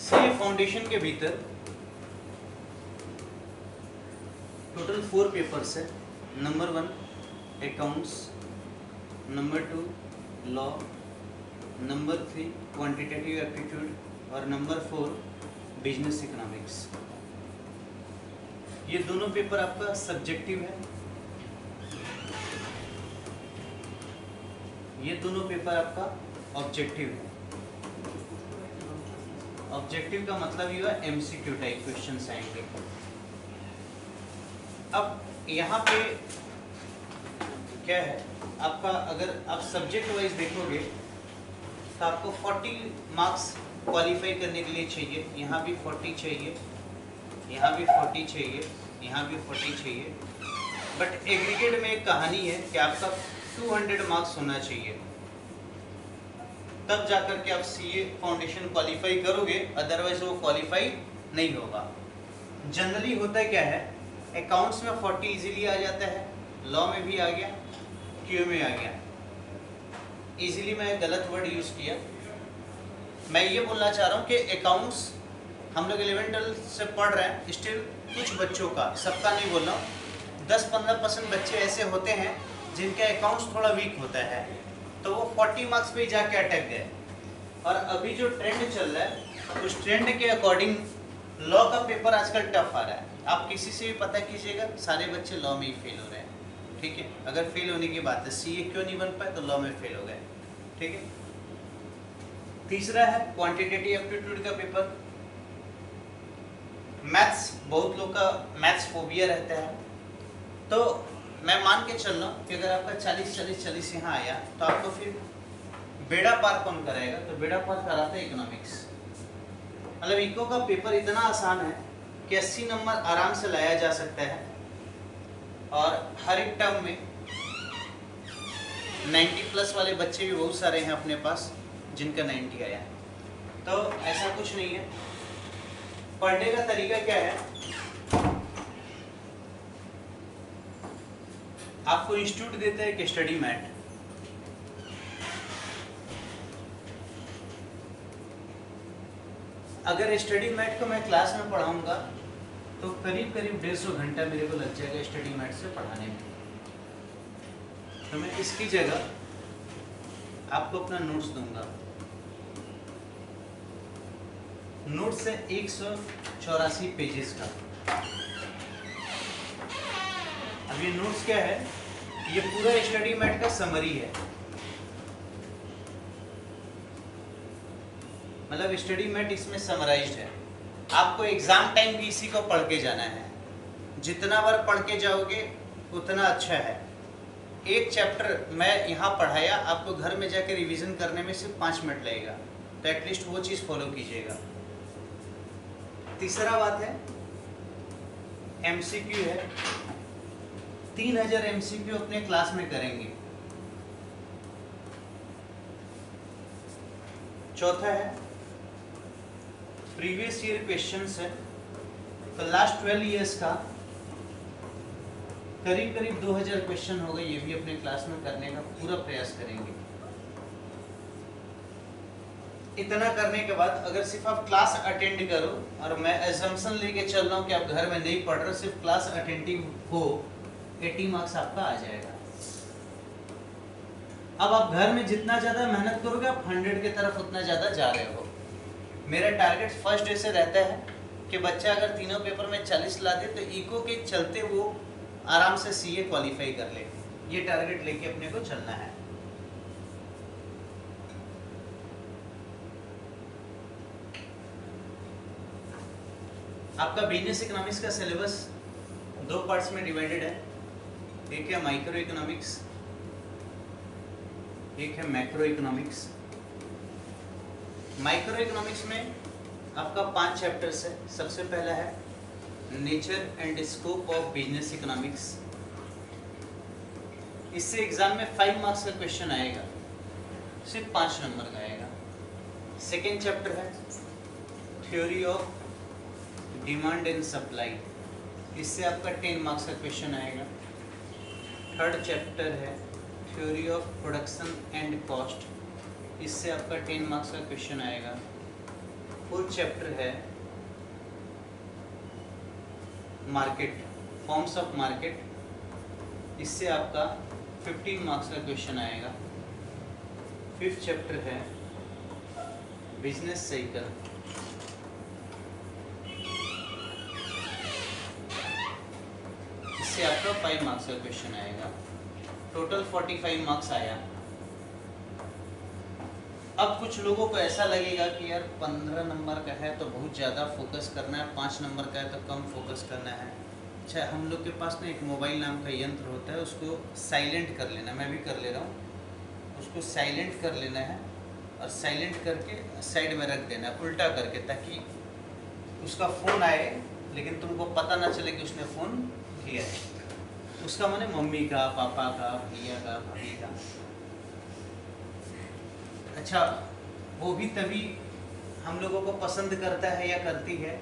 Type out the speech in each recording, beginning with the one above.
CA foundation के भीतर total 4 papers है। Number 1 accounts, number 2 law, number 3 quantitative aptitude और नंबर 4 बिजनेस इकोनॉमिक्स। ये दोनों पेपर आपका सब्जेक्टिव है, ये दोनों पेपर आपका ऑब्जेक्टिव है। ऑब्जेक्टिव का मतलब ये है एमसीक्यू टाइप क्वेश्चंस आएंगे। अब यहाँ पे क्या है आपका, अगर आप सब्जेक्ट वाइज देखोगे तो आपको 40 मार्क्स क्वालिफाई करने के लिए चाहिए। यहाँ भी 40 चाहिए, यहाँ भी 40 चाहिए, यहाँ भी 40 चाहिए। बट एग्रीगेट में एक कहानी है कि आपका 200 मार्क्स होना चाहिए, तब जाकर के आप सीए फाउंडेशन क्वालिफाई करोगे, अदरवाइज वो क्वालिफाई नहीं होगा। जनरली होता क्या है, अकाउंट्स में 40 इजीली आ जाता है, लॉ में भी आ गया, क्यू में आ गया। इजीली मैं गलत वर्ड यूज़ किया। मैं ये बोलना चाह रहा हूँ कि अकाउंट्स हम लोग 11-12 से पढ़ रहे हैं, स्टिल कुछ बच्चों का, सबका नहीं बोल रहा हूँ, 10-15% बच्चे ऐसे होते हैं जिनके अकाउंट्स थोड़ा वीक होता है, तो वो 40 मार्क्स पे जाके अटक गए। और अभी जो ट्रेंड चल रहा है, उस ट्रेंड के अकॉर्डिंग लॉ का पेपर आजकल टफ आ रहा है। आप किसी से भी पता कीजिएगा, सारे बच्चे लॉ में ही फेल हो रहे हैं। ठीक है, अगर फेल होने की बात है, सीए क्यों नहीं बन पाए, तो लॉ में फेल हो गए। ठीक है। तीसरा है क्वांटिटेटिव एप्टीट्यूड का पेपर। मैथ्स, बहुत लोग का मैथ्स फोबिया रहता है, तो मैं मान के चल रहा हूँ कि अगर आपका 40 यहाँ आया तो आपको फिर बेड़ा पार कौन कराएगा, तो बेड़ा पार कराता है इकोनॉमिक्स। मतलब इको का पेपर इतना आसान है कि 80 नंबर आराम से लाया जा सकता है, और हर एक टर्म में 90+ वाले बच्चे भी बहुत सारे हैं अपने पास जिनका 90 आया। तो ऐसा कुछ नहीं है। पढ़ने का तरीका क्या है, आपको इंस्टीट्यूट देता है कि स्टडी मैट, अगर स्टडी मैट को मैं क्लास में पढ़ाऊंगा तो करीब 150 घंटा मेरे को लग जाएगा स्टडी मैट से पढ़ाने में। तो मैं इसकी जगह आपको अपना नोट्स दूंगा। नोट्स है 184 पेजेस का। अब ये नोट्स क्या है, ये पूरा स्टडी मैट का समरी है। मतलब स्टडी मैट इसमें समराइज्ड है। आपको एग्जाम टाइम भी इसी को पढ़ के जाना है। जितना बार पढ़ के जाओगे उतना अच्छा है। एक चैप्टर मैं यहाँ पढ़ाया, आपको घर में जाके रिवीजन करने में सिर्फ 5 मिनट लगेगा, तो एटलीस्ट वो चीज़ फॉलो कीजिएगा। तीसरा बात है एमसीक्यू है। 3000 एमसीक्यू अपने क्लास में करेंगे। चौथा है प्रीवियस ईयर क्वेश्चंस है, तो लास्ट 12 इयर्स का करीब 2000 क्वेश्चन हो गए, ये भी अपने क्लास में करने का पूरा प्रयास करेंगे। इतना करने के बाद अगर सिर्फ आप क्लास अटेंड करो, और मैं असम्पशन लेके चल रहा हूँ कि आप घर में नहीं पढ़ रहे, सिर्फ क्लास अटेंटिव हो, 80 मार्क्स आपका आ जाएगा। अब आप घर में जितना ज़्यादा मेहनत करोगे, आप 100 की तरफ उतना ज़्यादा जा रहे हो। मेरा टारगेट फर्स्ट डे से रहता है कि बच्चा अगर तीनों पेपर में 40 ला दे तो इको के चलते वो आराम से सीए क्वालिफाई कर ले। ये टारगेट लेके अपने को चलना है। आपका बिजनेस इकोनॉमिक्स का सिलेबस 2 पार्ट्स में डिवाइडेड है। एक है माइक्रो इकोनॉमिक्स, एक है मैक्रो इकोनॉमिक्स। माइक्रो इकोनॉमिक्स में आपका 5 चैप्टर्स है। सबसे पहला है nature and scope of business economics. इससे एग्जाम में 5 मार्क्स का क्वेश्चन आएगा, सिर्फ 5 नंबर का आएगा। सेकेंड चैप्टर है theory of demand and supply, इससे आपका 10 मार्क्स का क्वेश्चन आएगा। थर्ड चैप्टर है theory of production and cost, इससे आपका 10 मार्क्स का क्वेश्चन आएगा। फोर्थ चैप्टर है मार्केट, फॉर्म्स ऑफ मार्केट। इससे आपका 15 मार्क्स का क्वेश्चन आएगा। फिफ्थ चैप्टर है बिजनेस साइकिल। इससे आपका 5 मार्क्स का क्वेश्चन आएगा। टोटल 45 मार्क्स आया। अब कुछ लोगों को ऐसा लगेगा कि यार 15 नंबर का है तो बहुत ज़्यादा फोकस करना है, 5 नंबर का है तो कम फोकस करना है। अच्छा, हम लोग के पास ना एक मोबाइल नाम का यंत्र होता है, उसको साइलेंट कर लेना, मैं भी कर ले रहा हूँ। उसको साइलेंट कर लेना है और साइलेंट करके साइड में रख देना है उल्टा करके, ताकि उसका फ़ोन आए लेकिन तुमको पता ना चले कि उसने फ़ोन किया है। उसका माने मम्मी का, पापा का, भैया का, भाभी का। अच्छा, वो भी तभी हम लोगों को पसंद करता है या करती है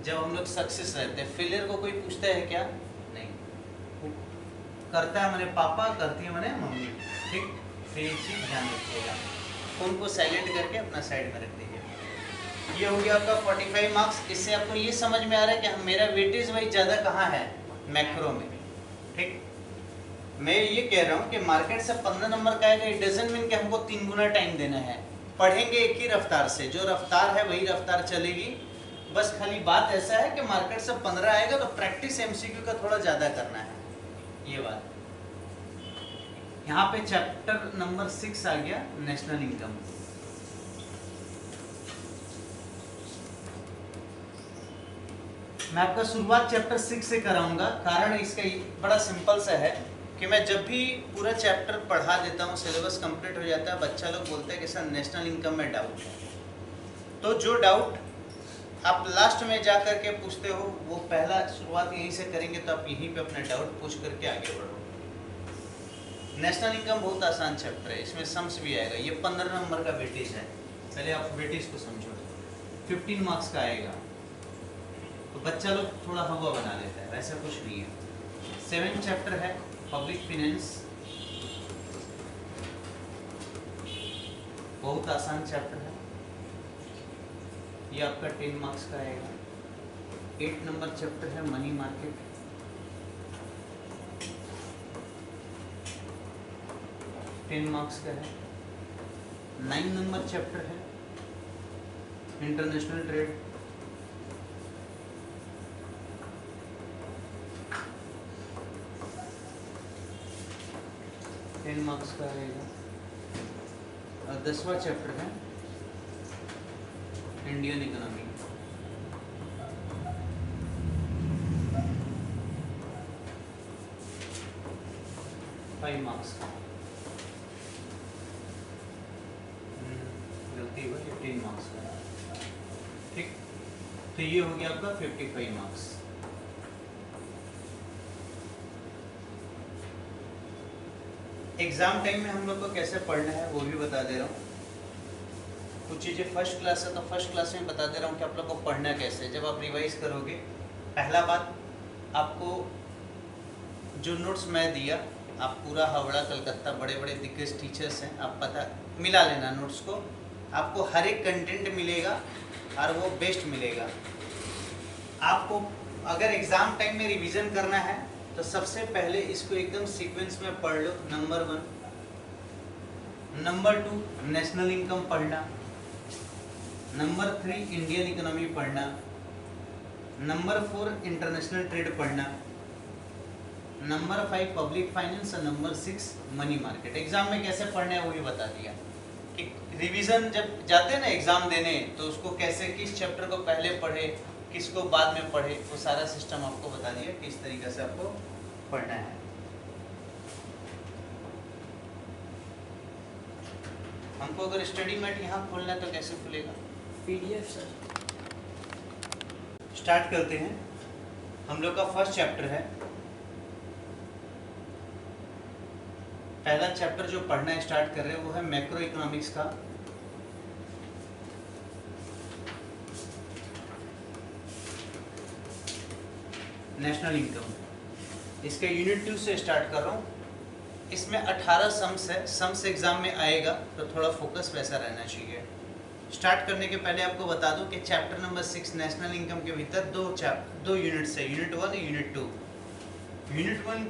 जब हम लोग सक्सेस रहते हैं। फेलियर को कोई पूछता है क्या? नहीं। वो करता है माने पापा, करती है माने मम्मी। ठीक, तो ये चीज़ ध्यान रखिएगा। फ़ोन को साइलेंट करके अपना साइड में रख दीजिए। ये हो गया आपका 45 मार्क्स। इससे आपको ये समझ में आ रहा है कि मेरा वेटेज वाइज ज़्यादा कहाँ है? मैक्रो में। ठीक, मैं ये कह रहा हूँ कि मार्केट से 15 नंबर का आएगा, इट डजंट मीन कि हमको 3 गुना टाइम देना है। पढ़ेंगे एक ही रफ्तार से, जो रफ्तार है वही रफ्तार चलेगी। बस खाली बात ऐसा है कि मार्केट से 15 आएगा तो प्रैक्टिस एमसीक्यू का थोड़ा ज़्यादा करना है, ये बात। यहाँ पे चैप्टर नंबर 6 आ गया, नेशनल इनकम। मैं आपका शुरुआत चैप्टर 6 से कराऊंगा। कारण इसका बड़ा सिंपल सा है कि मैं जब भी पूरा चैप्टर पढ़ा देता हूँ, सिलेबस कंप्लीट हो जाता है, बच्चा लोग बोलते हैं कि सर नेशनल इनकम में डाउट है। तो जो डाउट आप लास्ट में जा करके पूछते हो, वो पहला शुरुआत यहीं से करेंगे तो आप यहीं पे अपना डाउट पूछ करके आगे बढ़ो। नेशनल इनकम बहुत आसान चैप्टर है, इसमें सम्स भी आएगा। ये 15 नंबर का वेटेज है। पहले आप वेटेज को समझो। 15 मार्क्स का आएगा तो बच्चा लोग थोड़ा हवा बना लेता है, वैसा कुछ नहीं है। 7 चैप्टर है पब्लिक फाइनेंस, बहुत आसान चैप्टर है। ये आपका 10 मार्क्स का आएगा। 8 नंबर चैप्टर है मनी मार्केट, 10 मार्क्स का है। 9 नंबर चैप्टर है इंटरनेशनल ट्रेड, 10 मार्क्स का रहेगा। और 10वां चैप्टर है इंडियन इकोनॉमी, 5 मार्क्स का। गलती हुई, 15 मार्क्स का। ठीक, तो ये हो गया आपका 55 मार्क्स। एग्जाम टाइम में हम लोग को कैसे पढ़ना है वो भी बता दे रहा हूँ। कुछ चीज़ें फर्स्ट क्लास है तो फर्स्ट क्लास में बता दे रहा हूँ कि आप लोग को पढ़ना कैसे है। जब आप रिवाइज करोगे, पहला बात, आपको जो नोट्स मैं दिया, आप पूरा हावड़ा कलकत्ता बड़े बड़े दिग्गज टीचर्स हैं, आप पता मिला लेना नोट्स को। आपको हर एक कंटेंट मिलेगा और वो बेस्ट मिलेगा। आपको अगर एग्ज़ाम टाइम में रिवीजन करना है तो सबसे पहले इसको एकदम सीक्वेंस में पढ़ लो। नंबर 1, नंबर 2 नेशनल इनकम पढ़ना, नंबर 3 इंडियन इकोनॉमी पढ़ना, नंबर 4 इंटरनेशनल ट्रेड पढ़ना, नंबर 5 पब्लिक फाइनेंस और नंबर 6 मनी मार्केट। एग्जाम में कैसे पढ़ना है वो भी बता दिया कि रिवीजन जब जाते हैं ना एग्जाम देने, तो उसको कैसे, किस चैप्टर को पहले पढ़े, किसको बाद में पढ़े, वो सारा सिस्टम आपको बता दिया किस तरीके से आपको पढ़ना है। हमको अगर स्टडी मैट यहाँ खोलना है तो कैसे खुलेगा? PDF sir. स्टार्ट करते हैं। हम लोग का फर्स्ट चैप्टर है। पहला चैप्टर जो पढ़ना स्टार्ट कर रहे हैं वो है मैक्रो इकोनॉमिक्स का। नेशनल इनकम, इसके यूनिट 2 से स्टार्ट कर रहा हूँ। इसमें 18 सम्स है। सम्स एग्जाम में आएगा तो थोड़ा फोकस वैसा रहना चाहिए। स्टार्ट करने के पहले आपको बता दूं कि चैप्टर नंबर 6 नेशनल इनकम के भीतर दो यूनिट्स है, unit 1 unit 2। Unit 1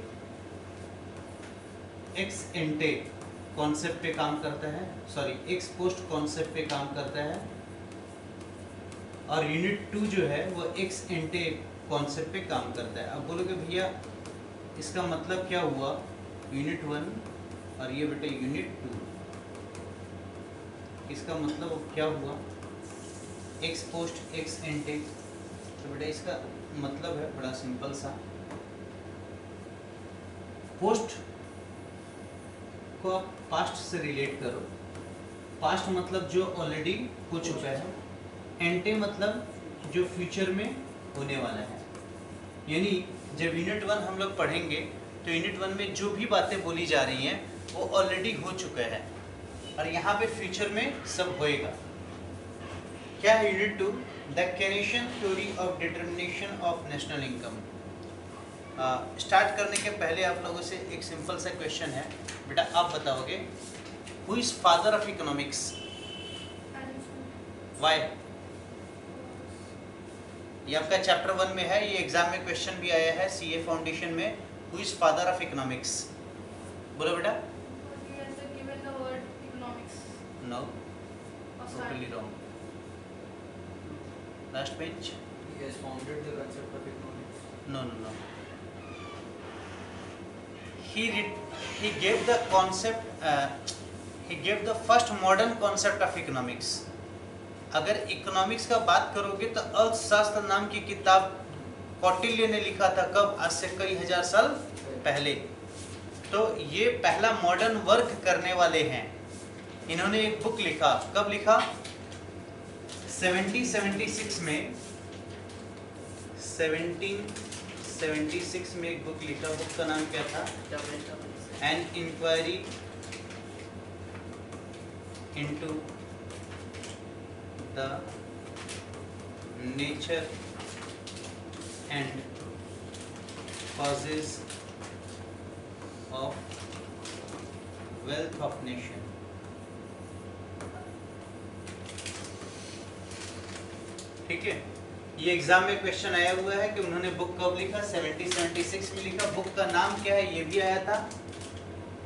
x एंटे concept पे काम करता है, सॉरी एक्स पोस्ट कॉन्सेप्ट पे काम करता है, और यूनिट 2 जो है वो एक्स एंटे कॉन्सेप्ट पे काम करता है। अब बोलोगे भैया इसका मतलब क्या हुआ, यूनिट 1 और ये बेटे यूनिट 2, इसका मतलब क्या हुआ, एक्स पोस्ट एक्स एंटे। तो बेटा इसका मतलब है बड़ा सिंपल सा, पोस्ट को आप पास्ट से रिलेट करो, पास्ट मतलब जो ऑलरेडी हो चुका है, एंटे मतलब जो फ्यूचर में होने वाला है। यानी जब यूनिट 1 हम लोग पढ़ेंगे तो यूनिट 1 में जो भी बातें बोली जा रही हैं वो ऑलरेडी हो चुका है, और यहाँ पे फ्यूचर में सब होएगा। क्या है unit 2? The Keynesian theory of determination of national income. Start करने के पहले आप लोगों से एक सिंपल सा क्वेश्चन है, बेटा आप बताओगे who is father of economics? Why? ये आपका चैप्टर 1 में है, ये एग्जाम में क्वेश्चन भी आया है सीए फाउंडेशन में, who is father of economics? बोलो बेटा। No, totally wrong. Last page. He has founded the concept of economics. No, no, no. He gave the concept. He gave the first modern concept of economics. अगर economics का बात करोगे तो अर्थशास्त्र नाम की किताब कौटिल्य ने लिखा था, कब? आज से कई हजार साल पहले। तो ये पहला मॉडर्न वर्क करने वाले हैं। इन्होंने एक बुक लिखा, कब लिखा? 1776 में, 1776 में एक बुक लिखा। बुक का नाम क्या था? An inquiry into the nature and causes of wealth of nation. ठीक है, ये एग्जाम में क्वेश्चन आया हुआ है कि उन्होंने बुक कब लिखा? 1776 में लिखा। बुक का नाम क्या है ये भी आया था।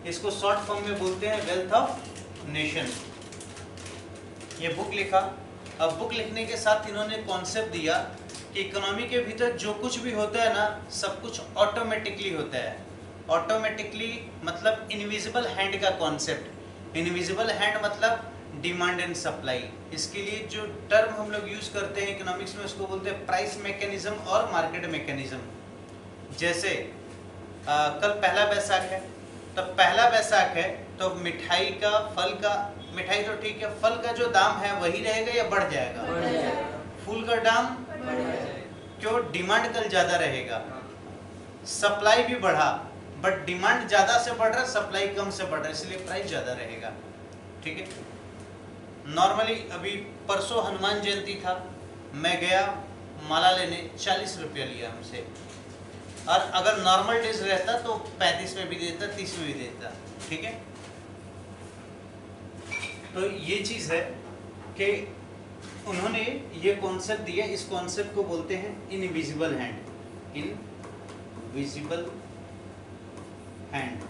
इसको शॉर्ट फॉर्म में बोलते हैं वेल्थ ऑफ नेशन। ये बुक लिखा। अब बुक लिखने के साथ इन्होंने कॉन्सेप्ट दिया कि इकोनॉमी के भीतर जो कुछ भी होता है ना, सब कुछ ऑटोमेटिकली होता है। ऑटोमेटिकली मतलब इनविजिबल हैंड का कॉन्सेप्ट। इनविजिबल हैंड मतलब डिमांड एंड सप्लाई। इसके लिए जो टर्म हम लोग यूज करते हैं इकोनॉमिक्स में, उसको बोलते हैं प्राइस मैकेनिज्म और मार्केट मैकेनिज्म। जैसे कल पहला बैसाख है, तो पहला बैसाख है तो मिठाई का, फल का, मिठाई तो ठीक है, फल का जो दाम है वही रहेगा या बढ़ जाएगा? फूल का दाम क्यों? डिमांड कल ज्यादा रहेगा, सप्लाई भी बढ़ा, बट डिमांड ज्यादा से बढ़ रहा, सप्लाई कम से बढ़ रहा, इसलिए प्राइस ज्यादा रहेगा। ठीक है। नॉर्मली अभी परसों हनुमान जयंती था, मैं गया माला लेने, 40 रुपया लिया हमसे, और अगर नॉर्मल डेज रहता तो 35 में भी देता, 30 में भी देता। ठीक है। तो ये चीज़ है कि उन्होंने ये कॉन्सेप्ट दिया। इस कॉन्सेप्ट को बोलते हैं इनविजिबल हैंड। Invisible hand.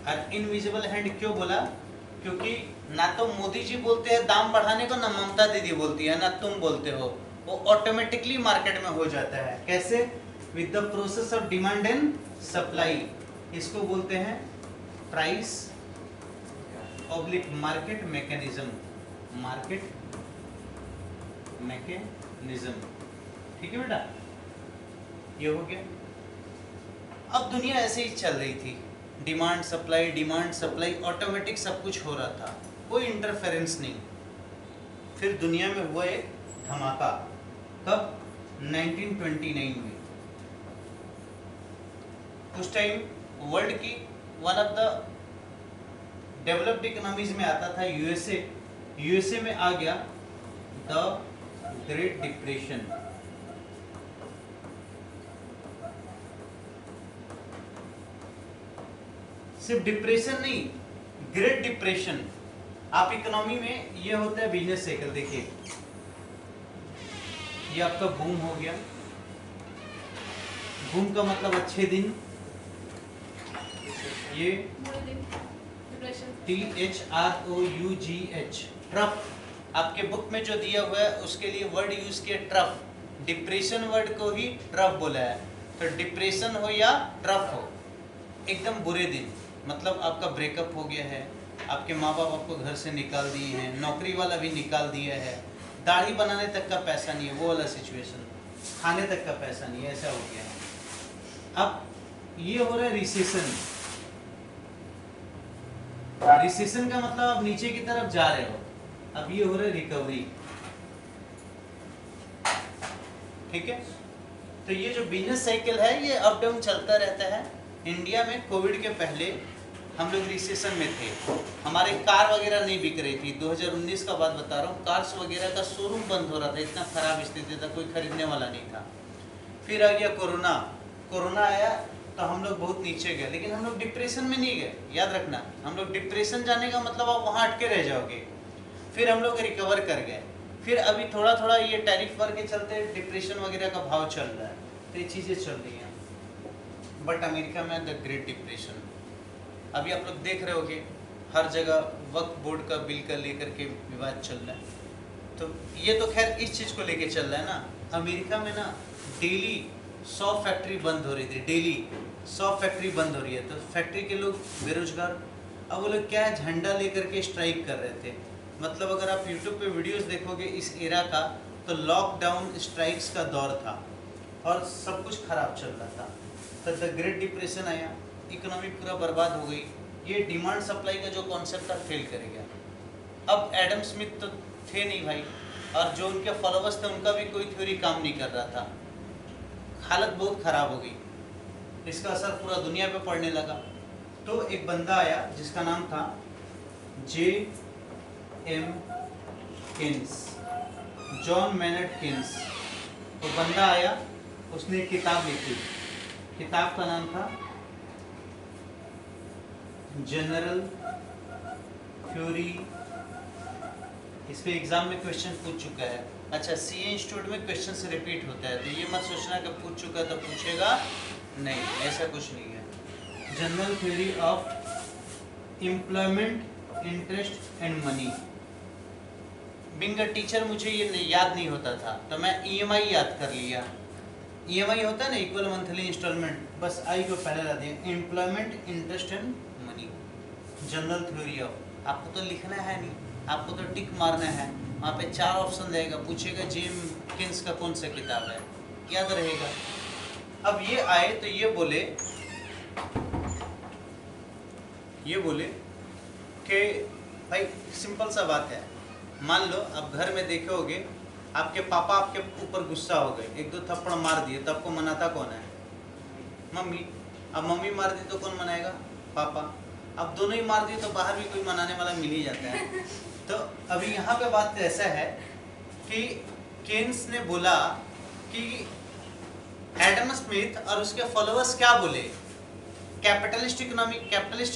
और इनविजिबल हैंड क्यों बोला? क्योंकि ना तो मोदी जी बोलते हैं दाम बढ़ाने को, ना ममता दीदी बोलती है, ना तुम बोलते हो, वो ऑटोमेटिकली मार्केट में हो जाता है। कैसे? With the process of demand and supply. इसको बोलते हैं price oblique market mechanism. Market mechanism. ठीक है बेटा, ये हो गया। अब दुनिया ऐसे ही चल रही थी, डिमांड सप्लाई, ऑटोमेटिक सब कुछ हो रहा था, कोई इंटरफेरेंस नहीं। फिर दुनिया में हुआ एक धमाका। कब? 1929 में। उस टाइम वर्ल्ड की one of the developed economies में आता था यूएसए। यूएसए में आ गया द ग्रेट डिप्रेशन। सिर्फ डिप्रेशन नहीं, ग्रेट डिप्रेशन। आप इकोनॉमी में ये होता है बिजनेस साइकिल, देखिए ये आपका बूम हो गया, बूम का मतलब अच्छे दिन, ये THROUGH ट्रफ, आपके बुक में जो दिया हुआ है उसके लिए वर्ड यूज किया ट्रफ, डिप्रेशन वर्ड को ही ट्रफ बोला है। तो डिप्रेशन हो या ट्रफ हो, एकदम बुरे दिन, मतलब आपका ब्रेकअप हो गया है, आपके माँ बाप आपको घर से निकाल दिए हैं, नौकरी वाला भी निकाल दिया है, दाढ़ी बनाने तक का पैसा नहीं है, वो वाला सिचुएशन, खाने तक का पैसा नहीं है, ऐसा हो गया है। अब ये हो रहा है रिसेशन, रिसेशन का मतलब आप नीचे की तरफ जा रहे हो, अब ये हो रहा है रिकवरी, ठीक है। तो ये जो बिजनेस साइकिल है ये अप डाउन चलता रहता है। इंडिया में कोविड के पहले हम लोग रिसेशन में थे, हमारे कार वगैरह नहीं बिक रही थी, 2019 का बात बता रहा हूँ, कार्स वगैरह का शोरूम बंद हो रहा था, इतना खराब स्थिति था, कोई खरीदने वाला नहीं था। फिर आ गया कोरोना, कोरोना आया तो हम लोग बहुत नीचे गए, लेकिन हम लोग डिप्रेशन में नहीं गए, याद रखना, हम लोग डिप्रेशन जाने का मतलब आप वहाँ अटके रह जाओगे। फिर हम लोग रिकवर कर गए, फिर अभी थोड़ा थोड़ा ये टैरिफ वर्क के चलते डिप्रेशन वगैरह का भाव चल रहा है, तो ये चीज़ें चल रही हैं। बट अमेरिका में द ग्रेट डिप्रेशन, अभी आप लोग देख रहे होगे हर जगह वक्फ बोर्ड का बिल का लेकर के विवाद चल रहा है। तो ये तो खैर इस चीज़ को लेके चल रहा है ना। अमेरिका में ना डेली 100 फैक्ट्री बंद हो रही थी, डेली 100 फैक्ट्री बंद हो रही है, तो फैक्ट्री के लोग बेरोजगार, अब वो लोग क्या है झंडा लेकर के स्ट्राइक कर रहे थे। मतलब अगर आप यूट्यूब पे वीडियोस देखोगे इस एरा का, तो लॉकडाउन स्ट्राइक्स का दौर था और सब कुछ खराब चल रहा था। तो द ग्रेट डिप्रेशन आया, इकोनॉमी पूरा बर्बाद हो गई, ये डिमांड सप्लाई का जो कॉन्सेप्ट था फेल कर गया। अब एडम स्मिथ तो थे नहीं भाई, और जो उनके फॉलोअर्स थे उनका भी कोई थ्योरी काम नहीं कर रहा था, हालत बहुत ख़राब हो गई, इसका असर पूरा दुनिया पे पड़ने लगा। तो एक बंदा आया जिसका नाम था J.M. Keynes, John Maynard Keynes. तो बंदा आया, उसने एक किताब लिखी, किताब का नाम था जनरल थ्योरी। इस पे एग्जाम में क्वेश्चन पूछ चुका है। अच्छा, सीए इंस्टीट्यूट में क्वेश्चन से रिपीट होता है, तो ये मत सोचना कि पूछ चुका है तो पूछेगा नहीं, ऐसा कुछ नहीं है। General theory of employment, interest and money. Being a teacher मुझे ये याद नहीं होता था, तो मैं ईएमआई याद कर लिया। ईएमआई होता है ना, इक्वल मंथली इंस्टॉलमेंट, बस आई को पहले ला दिया, employment, interest and money. General theory of, आपको तो लिखना है नहीं, आपको तो टिक मारना है, वहाँ पे 4 ऑप्शन देगा, पूछेगा जेम किन्स का कौन सा किताब है, याद रहेगा। अब ये आए तो ये बोले कि भाई सिंपल सा बात है, मान लो आप घर में देखोगे आपके पापा आपके ऊपर गुस्सा हो गए, 1-2 थप्पड़ मार दिए, तो आपको मनाता कौन है? मम्मी। अब मम्मी मार दी तो कौन मनाएगा? पापा। अब दोनों ही मार दिए तो बाहर भी कोई मनाने वाला मिल ही जाता है। तो अभी यहाँ पे बात ऐसा है कि केन्स ने बोला कि एडम स्मिथ और उसके फॉलोअर्स क्या बोले, कैपिटलिस्ट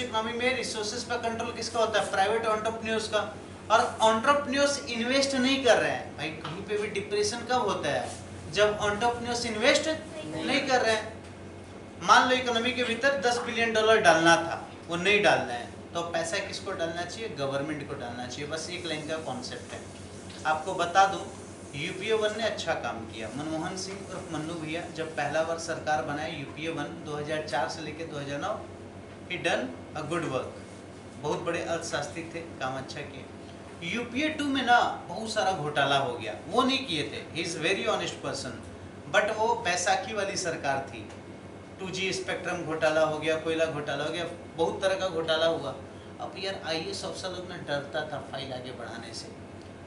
इकोनॉमी में रिसोर्सेज पर कंट्रोल किसका होता है? प्राइवेट एंटरप्रेन्योर्स का। और एंटरप्रेन्योर्स इन्वेस्ट नहीं कर रहे हैं भाई, कहीं पे भी डिप्रेशन कब होता है? जब एंटरप्रेन्योर्स इन्वेस्ट नहीं कर रहे हैं। मान लो इकोनॉमी के भीतर $10 बिलियन डालना था, वो नहीं डालना है, तो पैसा किसको डालना चाहिए? गवर्नमेंट को डालना चाहिए। बस एक लाइन का कॉन्सेप्ट है। आपको बता दूं, यूपीए 1 ने अच्छा काम किया। मनमोहन सिंह और मन्नू भैया जब पहला बार सरकार बनाए, यूपीए 1 2004 से लेकर 2009, ही डन अ गुड वर्क। बहुत बड़े अर्थशास्त्री थे, काम अच्छा किए। यूपीए 2 में ना बहुत सारा घोटाला हो गया, वो नहीं किए थे, he is very honest person, but वो बैसाखी वाली सरकार थी। 2G स्पेक्ट्रम घोटाला हो गया, कोयला घोटाला हो गया, बहुत तरह का घोटाला हुआ। अब यार आईएएस अफसर लोग ना डरता था फाइल आगे बढ़ाने से,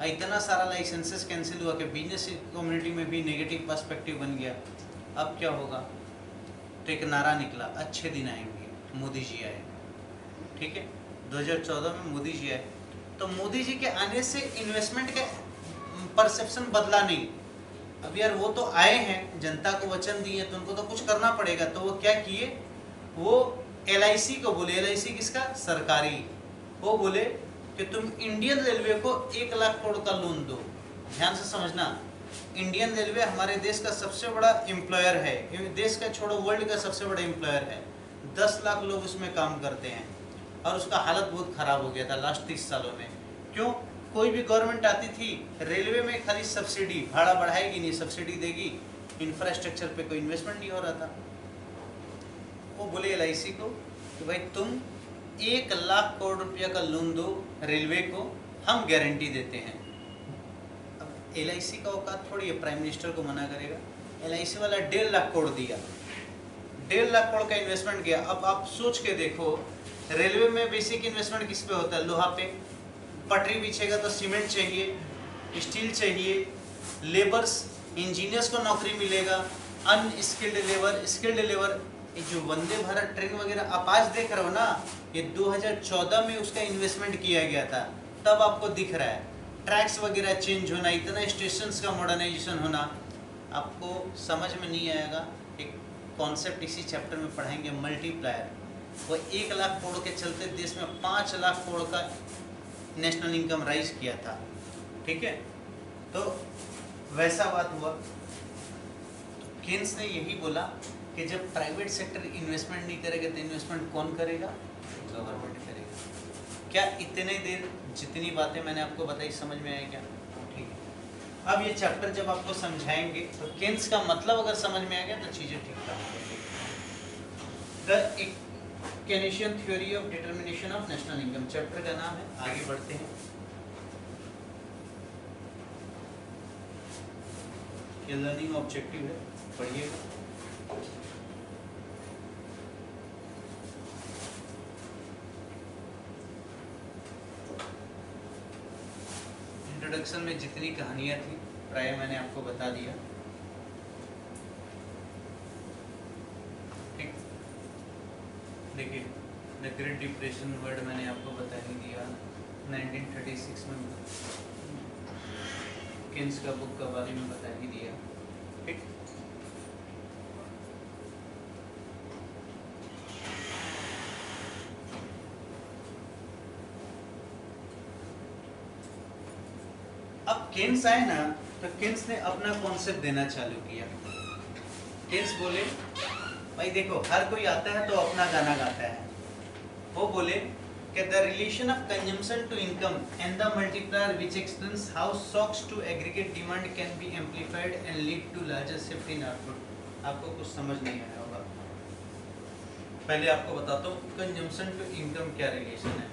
इतना सारा लाइसेंसेस कैंसिल हुआ कि बिजनेस कम्युनिटी में भी नेगेटिव पर्सपेक्टिव बन गया। अब क्या होगा? तो एक नारा निकला, अच्छे दिन आएंगे, मोदी जी आए। ठीक है, 2014 में मोदी जी आए, तो मोदी जी के आने से इन्वेस्टमेंट का परसेप्शन बदला नहीं। अब यार वो तो आए हैं, जनता को वचन दिए, तो उनको तो कुछ करना पड़ेगा। तो वो क्या किए? वो LIC को बोले, LIC किसका? सरकारी। वो बोले कि तुम इंडियन रेलवे को 1 लाख करोड़ का लोन दो। ध्यान से समझना, इंडियन रेलवे हमारे देश का सबसे बड़ा एम्प्लॉयर है, देश का छोड़ो वर्ल्ड का सबसे बड़ा एम्प्लॉयर है। 10 लाख लोग उसमें काम करते हैं और उसका हालत बहुत खराब हो गया था लास्ट 30 सालों में। क्यों? कोई भी गवर्नमेंट आती थी, रेलवे में खाली सब्सिडी, भाड़ा बढ़ाएगी नहीं, सब्सिडी देगी, इंफ्रास्ट्रक्चर पे कोई इन्वेस्टमेंट नहीं हो रहा था। वो बोले LIC को कि भाई तुम 1 लाख करोड़ रुपया का लोन दो रेलवे को, हम गारंटी देते हैं। अब LIC का औकात थोड़ी है प्राइम मिनिस्टर को मना करेगा। LIC वाला 1.5 लाख करोड़ दिया, 1.5 लाख करोड़ का इन्वेस्टमेंट किया। अब आप सोच के देखो, रेलवे में बेसिक इन्वेस्टमेंट किस पे होता है? लोहा पे। पटरी बिछेगा तो सीमेंट चाहिए, स्टील चाहिए, लेबर्स, इंजीनियर्स को नौकरी मिलेगा, अनस्किल्ड लेबर, स्किल्ड लेबर। ये जो वंदे भारत ट्रेन वगैरह आप आज देख रहे हो ना, ये 2014 में उसका इन्वेस्टमेंट किया गया था, तब आपको दिख रहा है। ट्रैक्स वगैरह चेंज होना, इतना स्टेशंस का मॉडर्नाइजेशन होना, आपको समझ में नहीं आएगा। एक कॉन्सेप्ट इसी चैप्टर में पढ़ाएंगे, मल्टीप्लायर। वो 1 लाख करोड़ के चलते देश में 5 लाख करोड़ का नेशनल इनकम राइज किया था। ठीक है, तो वैसा बात हुआ। केन्स ने यही बोला कि जब प्राइवेट सेक्टर इन्वेस्टमेंट नहीं करेगा तो इन्वेस्टमेंट कौन करेगा? गवर्नमेंट करेगा। क्या इतने देर जितनी बातें मैंने आपको बताई समझ में आई क्या? ठीक है। अब ये चैप्टर जब आपको समझाएंगे तो केन्स का मतलब अगर समझ में आ गया तो चीज़ें ठीक ठाक हो जाएगी। Keynesian theory of determination of national income chapter का नाम है। आगे बढ़ते हैं। ये लर्निंग ऑब्जेक्टिव है, पढ़िएगा। इंट्रोडक्शन में जितनी कहानियां थी प्राय मैंने आपको बता दिया। ठीक, देखिए द ग्रेट डिप्रेशन वर्ड मैंने आपको बता ही दिया। 1936 में केन्स का बुक के बारे में बता ही दिया। ठीक, अब केन्स आए ना, तो केन्स ने अपना कॉन्सेप्ट देना चालू किया। केन्स बोले भाई देखो, हर कोई आता है तो अपना गाना गाता है। वो बोले कि the relation of consumption to income and the multiplier which explains how shocks to aggregate demand can be amplified and lead to larger shift in output. आपको कुछ समझ नहीं आया होगा। पहले आपको बताता हूँ कंजम्पशन टू इनकम क्या रिलेशन है।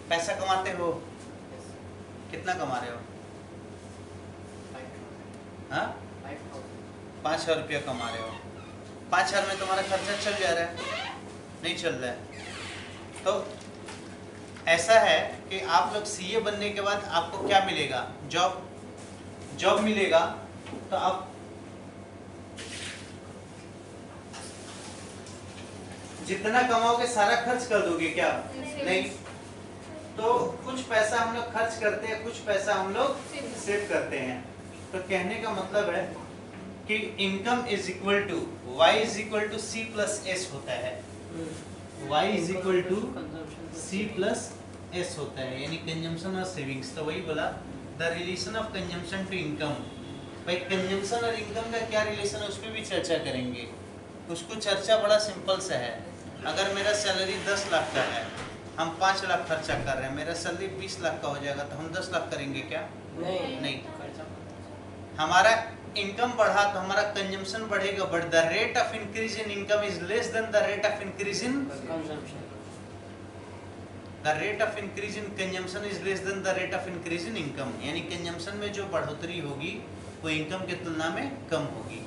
पैसा कमाते हो, कितना कमा रहे हो? हाँ, 5,000 रुपया कमा रहे हो। 5,000 में तुम्हारा खर्चा चल जा रहा है? नहीं चल रहा है। तो ऐसा है कि आप लोग CA बनने के बाद आपको क्या मिलेगा? जॉब मिलेगा। तो आप जितना कमाओगे सारा खर्च कर दोगे क्या? नहीं। तो कुछ पैसा हम लोग खर्च करते हैं, कुछ पैसा हम लोग सेव करते हैं। तो कहने का मतलब है कि income is equal to Y is equal to C plus S होता है। Y is equal to C plus S होता है, यानी कंजम्पशन और सेविंग्स। तो वही बोला the relation of consumption to income. भाई कंजम्पशन और इनकम का क्या रिलेशन है उस पर भी चर्चा करेंगे। उसको चर्चा बड़ा सिंपल सा है। अगर मेरा सैलरी 10 लाख का है, हम 5 लाख खर्चा कर रहे हैं, मेरा सैलरी 20 लाख का हो जाएगा तो हम 10 लाख करेंगे क्या? नहीं। हमारा इनकम बढ़ा तो हमारा कंजम्पशन बढ़ेगा, but the rate of increase in income is less than the rate of increase in consumption. The rate of increase in consumption is less than the rate of increase in income, यानी consumption में जो बढ़ोतरी होगी वो income की तुलना में कम होगी।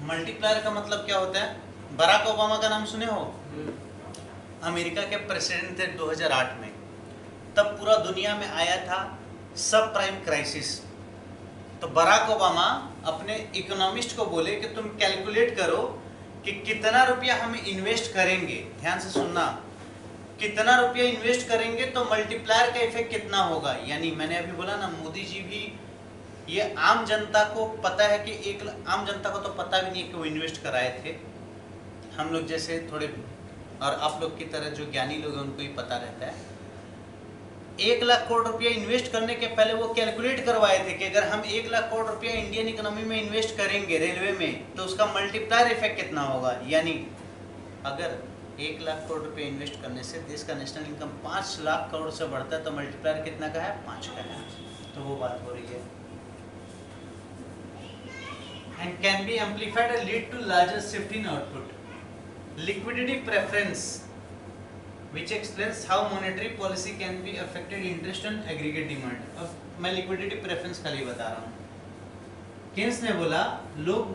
मल्टीप्लायर का मतलब क्या होता है? बराक ओबामा का नाम सुने हो? अमेरिका के प्रेसिडेंट थे 2008 में। तब पूरा दुनिया में आया था सब प्राइम क्राइसिस। तो बराक ओबामा अपने इकोनॉमिस्ट को बोले कि तुम कैलकुलेट करो कि कितना रुपया हम इन्वेस्ट करेंगे। ध्यान से सुनना, कितना रुपया इन्वेस्ट करेंगे तो मल्टीप्लायर का इफेक्ट कितना होगा। यानी मैंने अभी बोला ना, मोदी जी भी, ये आम जनता को पता है कि आम जनता को तो पता भी नहीं है कि वो इन्वेस्ट कराए थे। हम लोग जैसे थोड़े, और आप लोग की तरह जो ज्ञानी लोग हैं उनको ही पता रहता है। 1 लाख करोड़ रुपया इन्वेस्ट करने के पहले वो कैलकुलेट करवाए थे कि अगर हम 1 लाख करोड़ रुपया इंडियन इकोनॉमी में इन्वेस्ट करेंगे रेलवे में, तो उसका मल्टीप्लायर इफेक्ट कितना होगा। यानी अगर 1 लाख करोड़ रुपये इन्वेस्ट करने से देश का नेशनल इनकम 5 लाख करोड़ से बढ़ता है, तो मल्टीप्लायर कितना का है, 5 का है। तो वो बात हो रही है। And can be amplified and lead to larger shift in output. Liquidity preference which explains how monetary policy can be affected interest and aggregate demand। अब मैं liquidity preference खाली बता रहा हूँ। केन्स ने बोला लोग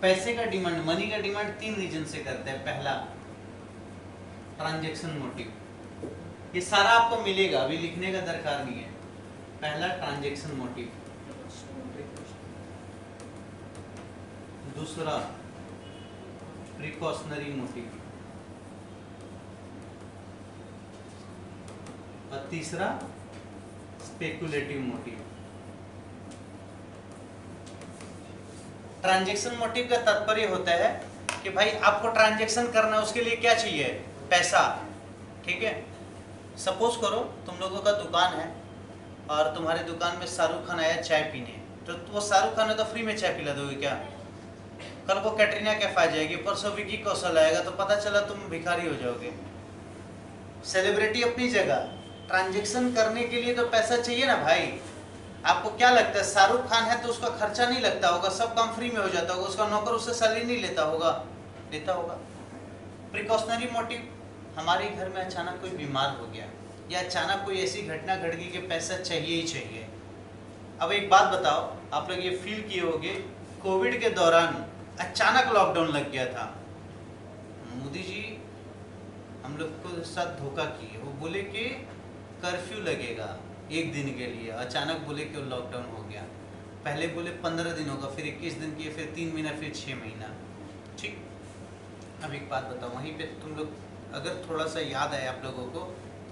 पैसे का डिमांड, मनी का डिमांड 3 रीजन से करते हैं। पहला ट्रांजैक्शन मोटिव, ये सारा आपको मिलेगा, अभी लिखने का दरकार नहीं है। पहला ट्रांजैक्शन मोटिव, दूसरा प्रिकॉशनरी मोटिव, और तीसरा स्पेकुलेटिव मोटिव। ट्रांजैक्शन मोटिव का तात्पर्य होता है कि भाई आपको ट्रांजैक्शन करना है, उसके लिए क्या चाहिए, पैसा। ठीक है, सपोज करो तुम लोगों का दुकान है और तुम्हारे दुकान में शाहरुख खान आया चाय पीने, तो वो शाहरुख खान है तो फ्री में चाय पिला दोगे क्या। कल को कैटरीना कैफ आ जाएगी, परसों विकी कौशल आएगा, तो पता चला तुम भिखारी हो जाओगे। सेलिब्रिटी अपनी जगह, ट्रांजैक्शन करने के लिए तो पैसा चाहिए ना भाई। आपको क्या लगता है, शाहरुख खान है तो उसका खर्चा नहीं लगता होगा, सब काम फ्री में हो जाता होगा, उसका नौकर उससे सैलरी नहीं लेता होगा, लेता होगा। प्रिकॉशनरी मोटिव, हमारे घर में अचानक कोई बीमार हो गया या अचानक कोई ऐसी घटना घट गई कि पैसा चाहिए ही चाहिए। अब एक बात बताओ, आप लोग ये फील किए होंगे, कोविड के दौरान अचानक लॉकडाउन लग गया था। मोदी जी हम लोग को साथ धोखा किए, वो बोले कि कर्फ्यू लगेगा 1 दिन के लिए, अचानक बोले कि लॉकडाउन हो गया। पहले बोले 15 दिन होगा, फिर 21 दिन किए, फिर 3 महीना, फिर 6 महीना। ठीक, अब एक बात बताओ, वहीं पे तुम लोग अगर थोड़ा सा याद आए आप लोगों को,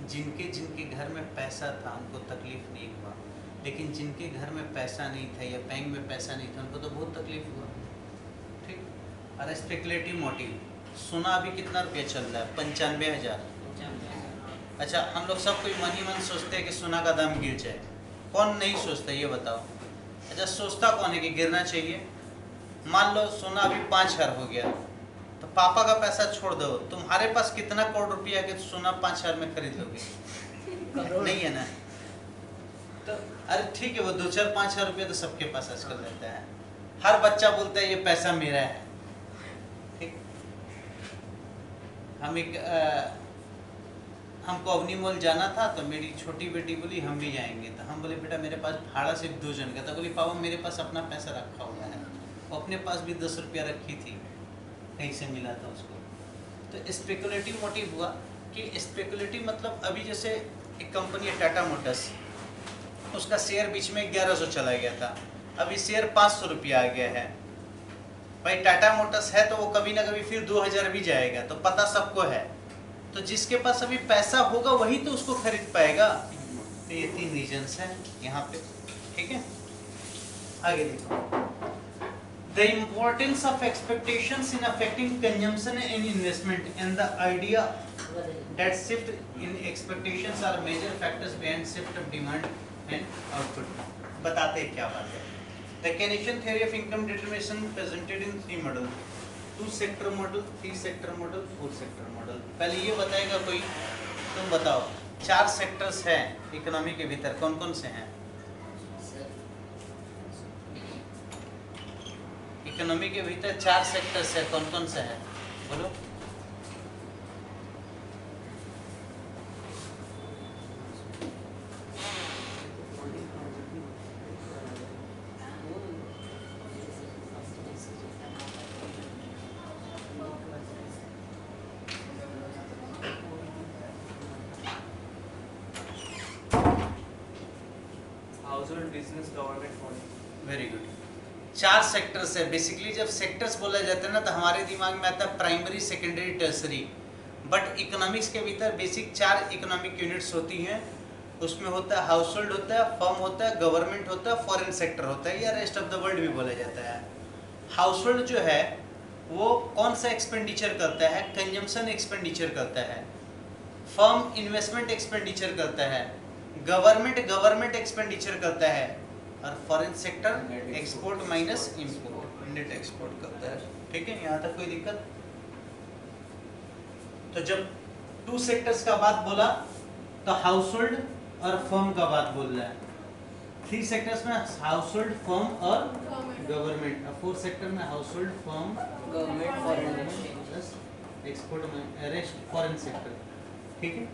जिनके जिनके घर में पैसा था उनको तकलीफ नहीं हुआ, लेकिन जिनके घर में पैसा नहीं था या बैंक में पैसा नहीं था उनको तो बहुत तकलीफ हुआ। ठीक, और स्पेकुलेटिव मोटिव, सोना अभी कितना रुपया चल रहा है, 95,000। अच्छा, हम लोग सब कोई मन ही मन सोचते हैं कि सोना का दाम गिर जाए, कौन नहीं सोचता ये बताओ। अच्छा, सोचता कौन है कि गिरना चाहिए। मान लो सोना अभी 5,000 हो गया, तो पापा का पैसा छोड़ दो, तुम्हारे पास कितना करोड़ रुपया कि सोना 5,000 में खरीद लोगे, नहीं है ना। तो अरे ठीक है, वो 2-4-5,000 रुपया तो सबके पास आजकल रहता है, हर बच्चा बोलता है ये पैसा मेरा है। ठीक, हमको अवनी मॉल जाना था, तो मेरी छोटी बेटी बोली हम भी जाएंगे, तो हम बोले बेटा मेरे पास भाड़ा सिर्फ 2 जन का था। बोली पापा मेरे पास अपना पैसा रखा हुआ है, वो अपने पास भी 10 रुपया रखी थी, कहीं से मिला था उसको। तो स्पेकुलेटिव मोटिव हुआ कि स्पेकुलेटिव मतलब अभी जैसे एक कंपनी है टाटा मोटर्स, उसका शेयर बीच में 1100 चला गया था, अभी शेयर 500 रुपया आ गया है। भाई टाटा मोटर्स है तो वो कभी ना कभी फिर 2000 भी जाएगा, तो पता सबको है। तो जिसके पास अभी पैसा होगा वही तो उसको खरीद पाएगा। तो ये 3 रीजंस हैं यहाँ पे। ठीक है, आगे देखो। The importance of expectations in affecting consumption and investment, and the idea that shift in expectations are major factors behind shift of demand and output। बताते हैं क्या बात है। The Keynesian theory of income determination presented in 3 models: 2 sector model, 3 sector model, 4 sector model। पहले ये बताएगा कोई, तुम बताओ 4 सेक्टर्स हैं इकोनॉमी के भीतर, कौन कौन से हैं? इकोनॉमी के भीतर 4 सेक्टर्स है, कौन कौन से हैं बोलो? Business, government, foreign. Very good. 4 sectors है बेसिकली। जब सेक्टर्स बोला जाता है ना, तो हमारे दिमाग में आता है primary, secondary, tertiary. But economics के भीतर बेसिक 4 इकोनॉमिक यूनिट्स होती हैं। उसमें होता है हाउस होल्ड होता है, फर्म होता है, गवर्नमेंट होता है, फॉरेन सेक्टर होता है, या रेस्ट ऑफ द वर्ल्ड भी बोला जाता है। हाउस होल्ड जो है वो कौन सा एक्सपेंडिचर करता है? कंजम्पशन एक्सपेंडिचर करता है। फर्म इन्वेस्टमेंट एक्सपेंडिचर करता है। गवर्नमेंट एक्सपेंडिचर करता है। और foreign sector export minus import, net export करता है। ठीक है, यहाँ तक कोई दिक्कत? तो जब 2 सेक्टर्स का बात बोला तो हाउस होल्ड और फर्म का बात बोल रहा है। 3 सेक्टर्स में हाउस होल्ड, फर्म और गवर्नमेंट। 4 सेक्टर में house hold, firm, government, foreign export में रेस्ट फॉरेन सेक्टर। ठीक है,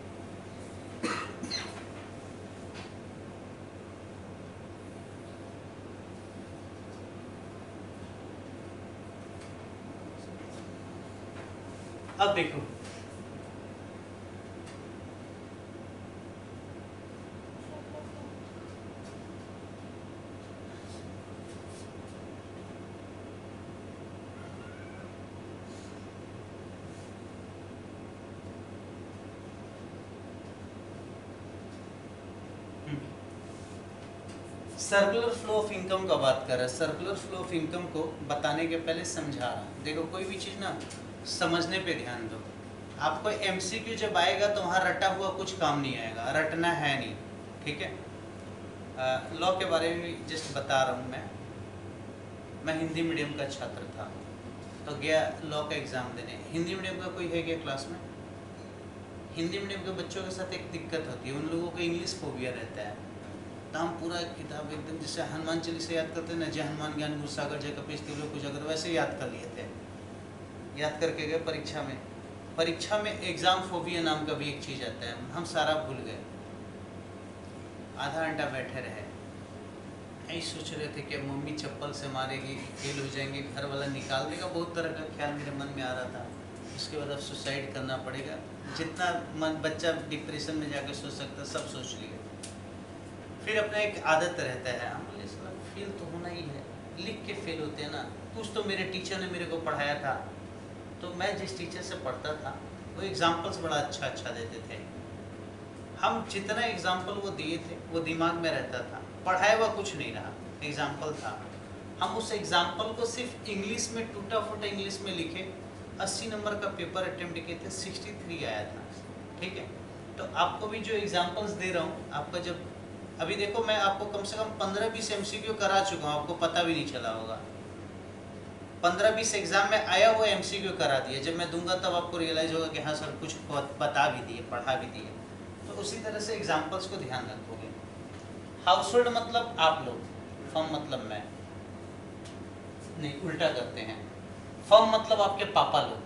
अब देखो सर्कुलर फ्लो ऑफ इनकम का बात कर रहा है। सर्कुलर फ्लो ऑफ इनकम को बताने के पहले समझा रहा। देखो कोई भी चीज़ ना समझने पे ध्यान दो। आपको एमसीक्यू जब आएगा तो वहाँ रटा हुआ कुछ काम नहीं आएगा, रटना है नहीं। ठीक है, लॉ के बारे में जस्ट बता रहा हूँ। मैं हिंदी मीडियम का छात्र था तो गया लॉ का एग्ज़ाम देने। हिंदी मीडियम का कोई है क्या क्लास में? हिंदी मीडियम के बच्चों के साथ एक दिक्कत होती है, उन लोगों को इंग्लिश फोबिया रहता है। तो हम पूरा किताब एकदम जैसे हनुमान चालीसा याद करते हैं ना, जय हनुमान ज्ञान गुण सागर जय कपीस तिलोक उजागर, वैसे याद कर लिए थे। याद करके गए परीक्षा में। परीक्षा में एग्जाम फोबिया नाम का भी एक चीज़ आता है, हम सारा भूल गए। आधा घंटा बैठे रहे, यही सोच रहे थे कि मम्मी चप्पल से मारेगी, फेल हो जाएंगे, घर वाला निकाल देगा, बहुत तरह का ख्याल मेरे मन में आ रहा था। उसके बाद अब सुसाइड करना पड़ेगा, जितना मन बच्चा डिप्रेशन में जाकर सोच सकता सब सोच लिया। फिर अपना एक आदत रहता है, हम बोले फेल तो होना ही है, लिख के फेल होते हैं ना। कुछ तो मेरे टीचर ने मेरे को पढ़ाया था, तो मैं जिस टीचर से पढ़ता था वो एग्जाम्पल्स बड़ा अच्छा देते थे। हम जितना एग्जाम्पल वो दिए थे वो दिमाग में रहता था, पढ़ाया हुआ कुछ नहीं रहा, एग्जाम्पल था। हम उस एग्जाम्पल को सिर्फ इंग्लिश में टूटा फूटा इंग्लिश में लिखे, 80 नंबर का पेपर अटेम्प्ट किए थे, 63 आया था। ठीक है, तो आपको भी जो एग्जाम्पल्स दे रहा हूँ, आपका जब अभी देखो मैं आपको कम से कम 15-20 एमसीक्यू करा चुका हूँ, आपको पता भी नहीं चला होगा। 15-20 एग्जाम में आया हुआ एमसीक्यू करा दिए, जब मैं दूंगा तब आपको रियलाइज होगा कि हाँ सर कुछ बता भी दिए, पढ़ा भी दिए। तो उसी तरह से एग्जाम्पल्स को ध्यान रखोगे। हाउस होल्ड मतलब आप लोग, फर्म मतलब मैं, नहीं उल्टा करते हैं। फर्म मतलब आपके पापा लोग,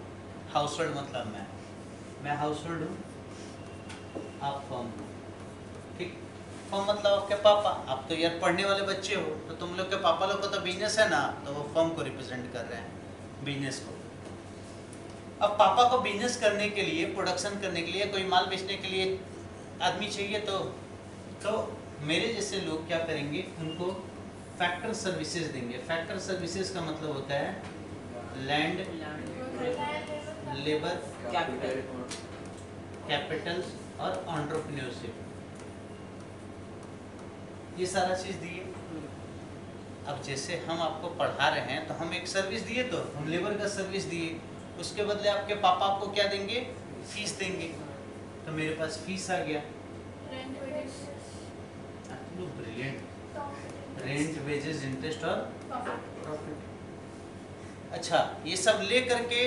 हाउस होल्ड मतलब मैं हाउस होल्ड हूँ, आप फर्म हो। ठीक, फर्म मतलब आपके पापा। आप तो यार पढ़ने वाले बच्चे हो, तो तुम लोग के पापा लोग को तो बिजनेस है ना, तो वो फर्म को रिप्रेजेंट कर रहे हैं, बिजनेस को। अब पापा को बिजनेस करने के लिए, प्रोडक्शन करने के लिए, कोई माल बेचने के लिए आदमी चाहिए, तो मेरे जैसे लोग क्या करेंगे, उनको फैक्टर सर्विसेज देंगे। फैक्टर सर्विसेज का मतलब होता है लैंड, लेबर, कैपिटल और एंटरप्रेन्योरशिप, ये सारा चीज़ दिए। अब जैसे हम आपको पढ़ा रहे हैं तो हम एक सर्विस दिए, तो हम लेबर का सर्विस दिए, उसके बदले आपके पापा आपको क्या देंगे? फीस देंगे। तो मेरे पास फीस आ गया, ब्रिलियंट, रेंट, वेजेस, इंटरेस्ट और प्रॉफिट। अच्छा, ये सब ले करके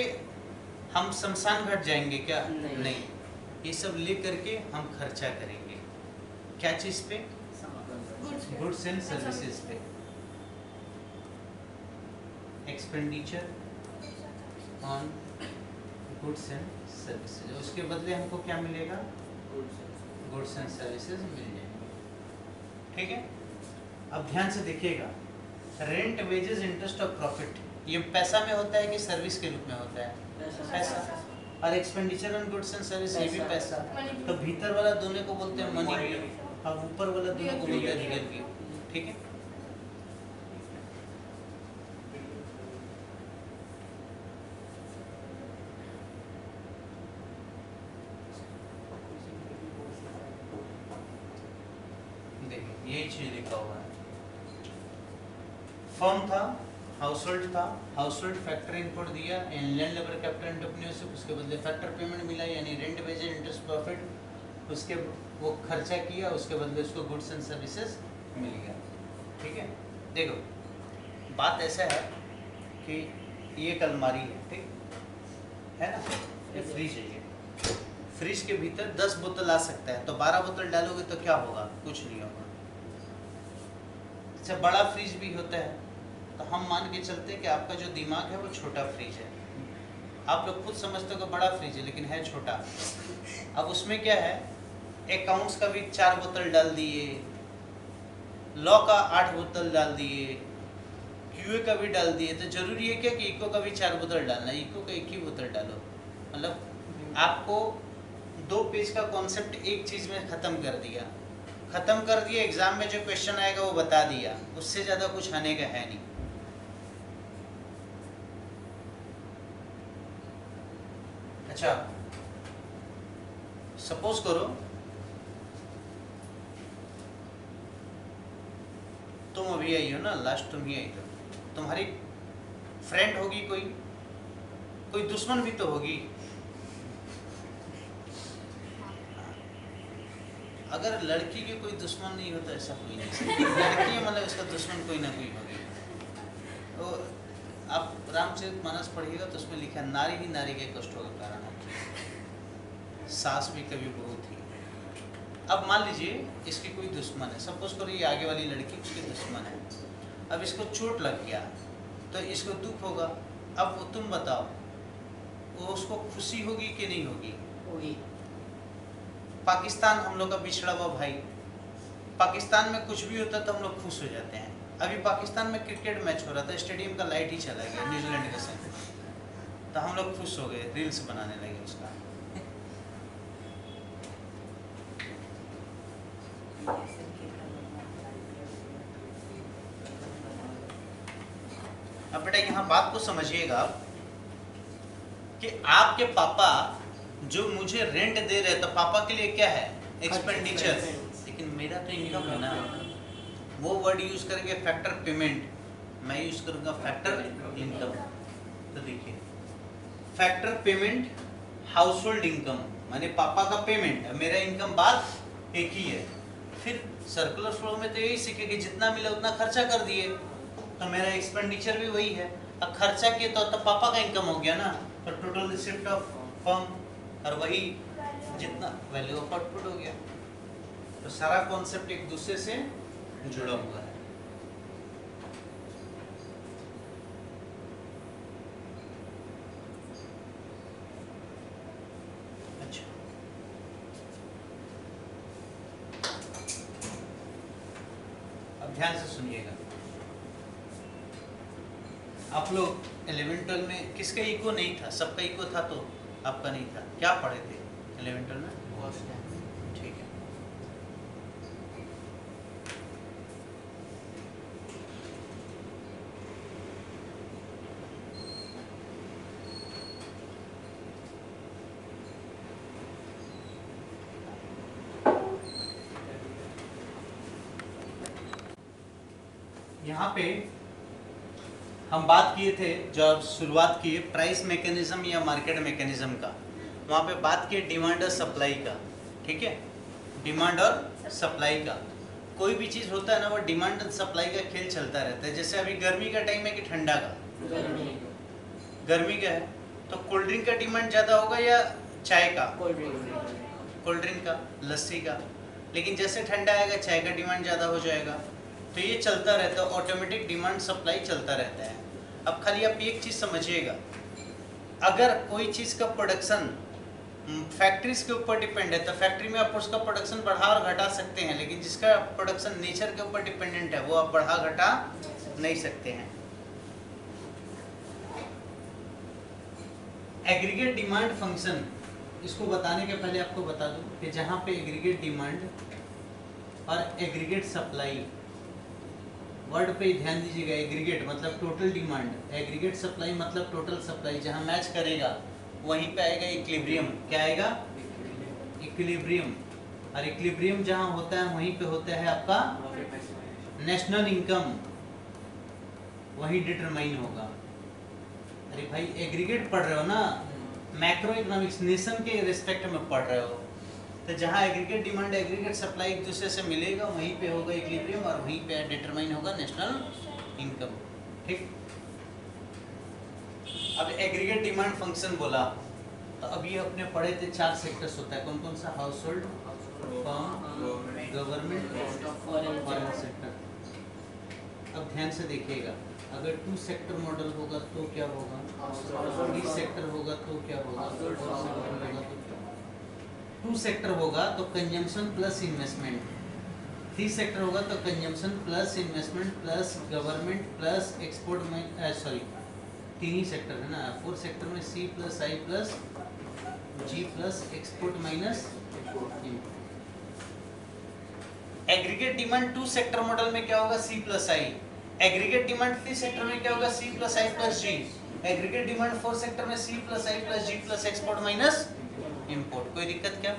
हम शमशान घाट जाएंगे क्या? नहीं, ये सब ले करके हम खर्चा करेंगे। क्या चीज़ पे? गुड्स एंड सर्विसेज पे। Expenditure on goods and services, उसके बदले हमको क्या मिलेगा? गुड्स एंड सर्विसेज मिल जाएंगे। ठीक है, अब ध्यान से देखिएगा, रेंट, वेजेस, इंटरेस्ट और प्रॉफिट, ये पैसा में होता है कि सर्विस के रूप में होता है? पैसा। और expenditure on goods and service, ये भी पैसा। तो भीतर वाला दोनों को बोलते हैं मनी व्यू, और ऊपर वाला दोनों को बोलते हैं रियल व्यू। ठीक है, यही चीज लिखा हुआ है। फर्म था, हाउसहोल्ड था, हाउसहोल्ड फैक्टर इनपुट दिया, लैंड लेबर कैपिटल एंटरप्रेन्योरशिप, उसके बदले फैक्टर पेमेंट मिला यानी रेंट वेजेस इंटरेस्ट प्रॉफिट, उसके वो खर्चा किया, उसके बदले उसको गुड्स एंड सर्विसेज मिल गया। ठीक है, देखो बात ऐसा है कि ये एक अलमारी है, ठीक है ना, ये फ्रिज है, ये फ्रिज के भीतर 10 बोतल आ सकता है, तो 12 बोतल डालोगे तो क्या होगा? कुछ नहीं होगा। अच्छा, बड़ा फ्रिज भी होता है, तो हम मान के चलते हैं कि आपका जो दिमाग है वो छोटा फ्रिज है, आप लोग खुद समझते हो कि बड़ा फ्रिज है लेकिन है छोटा। अब उसमें क्या है, अकाउंट्स का भी 4 बोतल डाल दिए, लॉ का 8 बोतल डाल दिए, क्यूए का भी डाल दिए, तो जरूरी है क्या कि इको का भी 4 बोतल डालना? इको का 1 ही बोतल डालो। मतलब आपको 2 पेज का कॉन्सेप्ट एक चीज में खत्म कर दिया, एग्जाम में जो क्वेश्चन आएगा वो बता दिया, उससे ज्यादा कुछ आने का है नहीं। अच्छा, सपोज करो तुम अभी आई हो ना, लास्ट तुम ही आई हो, तुम्हारी फ्रेंड होगी, कोई दुश्मन भी तो होगी। अगर लड़की के कोई दुश्मन नहीं होता ऐसा कोई नहीं, लड़की है मतलब इसका दुश्मन कोई ना कोई होगी। तो आप रामचरितमानस पढ़िएगा तो उसमें लिखा है, नारी ही नारी के कष्टों का कारण है, सास भी कभी बहू थी। अब मान लीजिए इसकी कोई दुश्मन है, सपोज करो ये आगे वाली लड़की उसकी दुश्मन है, अब इसको चोट लग गया तो इसको दुख होगा। अब तुम बताओ, वो उसको खुशी होगी कि नहीं होगी? होगी। पाकिस्तान हम लोग का बिछड़ा हुआ भाई, पाकिस्तान में कुछ भी होता तो हम लोग खुश हो जाते हैं। अभी पाकिस्तान में क्रिकेट मैच हो रहा था, स्टेडियम का लाइट ही चला गया न्यूजीलैंड के साथ, तो हम लोग खुश हो गए, रील्स बनाने लगे उसका। अब बेटा यहाँ बात को समझिएगा कि आपके पापा जो मुझे रेंट दे रहे, तो पापा के लिए क्या है? एक्सपेंडिचर, लेकिन मेरा तो इनकम है ना। वो वर्ड यूज करेंगे फैक्टर पेमेंट, मैं यूज करूंगा फैक्टर इनकम। तो देखिए, फैक्टर पेमेंट हाउसहोल्ड इनकम माने पापा का पेमेंट है, मेरा इनकम बात एक ही है। फिर सर्कुलर फ्लो में तो यही सीखे कि जितना मिला उतना खर्चा कर दिए, तो मेरा एक्सपेंडिचर भी वही है। अब खर्चा किए तो पापा का इनकम हो गया ना, तो टोटल रिसिप्ट ऑफ फर्म, और वही जितना वैल्यू ऑफ आउटपुट हो गया। तो सारा कॉन्सेप्ट एक दूसरे से जुड़ा हुआ है। अच्छा, अब ध्यान से सुनिएगा। आप लोग 11-12 में किसका इको नहीं था? सबका इको था, तो आपका नहीं था। क्या पढ़े थे 11-12 में? ठीक है। यहाँ पे हम बात किए थे, जब शुरुआत की प्राइस मैकेनिज्म या मार्केट मैकेनिज्म का, वहाँ पे बात की डिमांड और सप्लाई का। ठीक है, डिमांड और सप्लाई का। कोई भी चीज़ होता है ना, वो डिमांड और सप्लाई का खेल चलता रहता है। जैसे अभी गर्मी का टाइम है कि ठंडा का? गर्मी का है, तो कोल्ड ड्रिंक का डिमांड ज़्यादा होगा या चाय का? कोल्ड ड्रिंक का, लस्सी का। लेकिन जैसे ठंडा आएगा चाय का डिमांड ज़्यादा हो जाएगा। तो ये चलता रहता है, ऑटोमेटिक डिमांड सप्लाई चलता रहता है। अब खाली आप एक चीज़ समझिएगा, अगर कोई चीज़ का प्रोडक्शन फैक्ट्रीज के ऊपर डिपेंड है, तो फैक्ट्री में आप उसका प्रोडक्शन बढ़ा और घटा सकते हैं, लेकिन जिसका प्रोडक्शन नेचर के ऊपर डिपेंडेंट है वो आप बढ़ा घटा नहीं सकते हैं। एग्रीगेट डिमांड फंक्शन, इसको बताने के पहले आपको बता दूं कि जहाँ पे एग्रीगेट डिमांड और एग्रीगेट सप्लाई, वर्ड पे ध्यान दीजिएगा। एग्रीगेट मतलब टोटल डिमांड, एग्रीगेट सप्लाई मतलब टोटल सप्लाई। जहाँ मैच करेगा वहीं पे आएगा इक्विलिब्रियम। क्या आएगा? इक्विलिब्रियम। और इक्विलिब्रियम जहां होता है वहीं पे होता है आपका Profit maximization. नेशनल इनकम, वही डिटरमाइन होगा। अरे भाई एग्रीगेट पढ़ रहे हो ना, मैक्रो इकोनॉमिक्स नेशन के रिस्पेक्ट में पढ़ रहे हो, तो जहाँ एग्रीगेट डिमांड एग्रीगेट सप्लाई एक दूसरे से मिलेगा वहीं पे होगा इक्विलिब्रियम और वहीं पे डिटरमाइन होगा नेशनल इनकम। ठीक, अब एग्रीगेट डिमांड फंक्शन बोला तो अभी अपने पढ़े थे 4 सेक्टर्स होता है, कौन कौन सा? House hold, firm, government, foreign sector. अब ध्यान से देखिएगा, अगर 2 सेक्टर मॉडल होगा तो क्या होगा, 3 सेक्टर होगा तो क्या होगा, 2 सेक्टर होगा तो कंजम्पशन प्लस इन्वेस्टमेंट, 3 सेक्टर होगा तो consumption plus investment plus government plus export में सॉरी 3 ही सेक्टर है ना, 4 सेक्टर में C plus I plus G plus export minus import. Aggregate demand 2 sector model में क्या होगा, C plus I। Aggregate demand 3 sector में क्या होगा, C plus I plus G। Aggregate demand 4 sector में C plus I plus G plus export minus import. कोई दिक्कत क्या?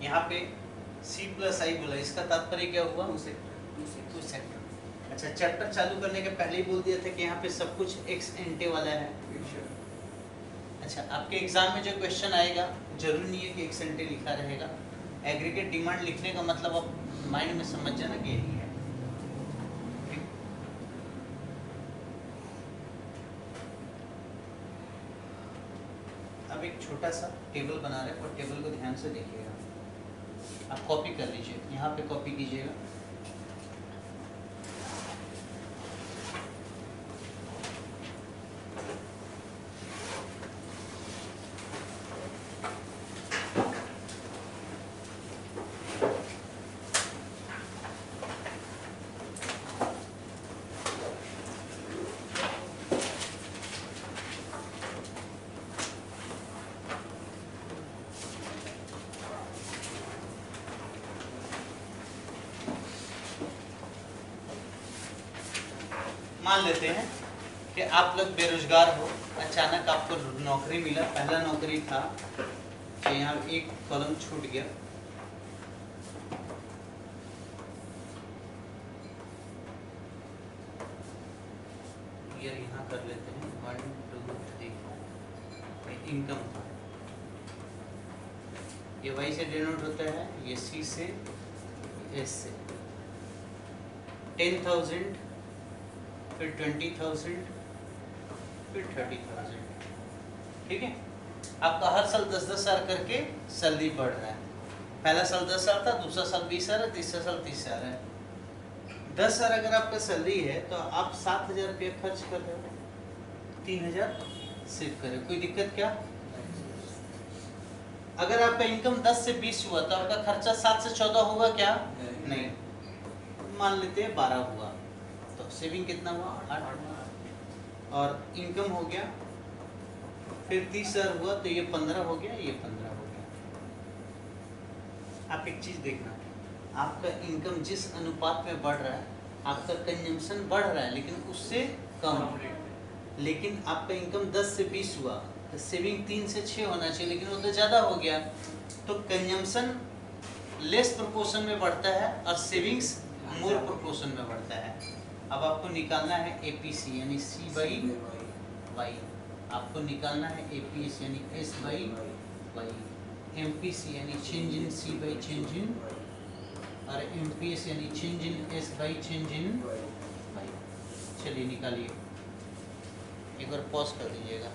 यहाँ पे C प्लस I बोला, इसका तात्पर्य क्या हुआ? 2 सेक्टर। अच्छा, चैप्टर चालू करने के पहले ही बोल दिया था कि यहाँ पे सब कुछ एक्स एंटे वाला है। अच्छा, आपके एग्जाम में जो क्वेश्चन आएगा जरूरी नहीं है कि एक्स एंटे लिखा रहेगा। एग्रीगेट डिमांड लिखने का मतलब आप माइंड में समझ जाना कि यही है। अब एक छोटा सा टेबल बना रहे हैं और टेबल को ध्यान से देखिएगा, आप कॉपी कर लीजिए, यहाँ पे कॉपी कीजिएगा। मान लेते हैं कि आप लोग बेरोजगार हो, अचानक आपको नौकरी मिला, पहला नौकरी था कि यहाँ एक कॉलम छूट गया, ये यहाँ कर लेते हैं 1 2 3। इनकम था, ये Y से डिनोट होता है, ये C से, S से। 10,000, फिर 20,000, फिर 30,000। ठीक है, आपका हर साल 10-10 हजार करके सैलरी बढ़ रहा है। पहला साल 10 हजार था, दूसरा साल 20 हजार है, तीसरा साल 30 हजार है। 10 हजार अगर आपका सैलरी है तो आप 7,000 रुपया खर्च कर रहे हो, 3,000 सेव कर रहे हो। कोई दिक्कत क्या? अगर आपका इनकम 10 से 20 हुआ तो आपका खर्चा 7 से 14 होगा क्या? नहीं। मान लेते हैं 12 हुआ, तो सेविंग कितना हुआ? 8। और इनकम हो गया, फिर 30,000 हुआ तो ये 15 हो गया, ये 15 हो गया। आप एक चीज देखना, आपका इनकम जिस अनुपात में बढ़ रहा है, आपका कंजम्पशन बढ़ रहा है लेकिन उससे कम। लेकिन आपका इनकम 10 से 20 हुआ तो सेविंग 3 से 6 होना चाहिए, लेकिन वो तो ज़्यादा हो गया, तो कंजम्पशन लेस प्रोपोर्शन में बढ़ता है और सेविंग्स मोर प्रोपोर्शन में बढ़ता है। अब आपको निकालना है एपीसी यानी C बाई वाई, आपको निकालना है एपीएस यानी S बाई वाई, एमपीसी यानी change in C by change in, और एमपीएस यानी change in S by change in Y. चलिए निकालिए, एक बार पॉज कर दीजिएगा।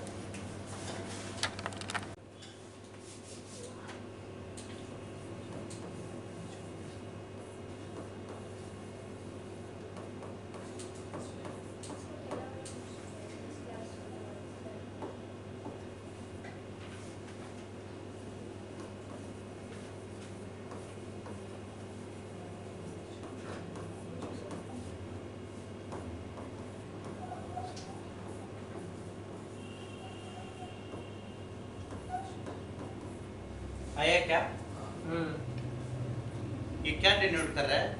आया क्या? ये क्या डिनोट कर रहा है?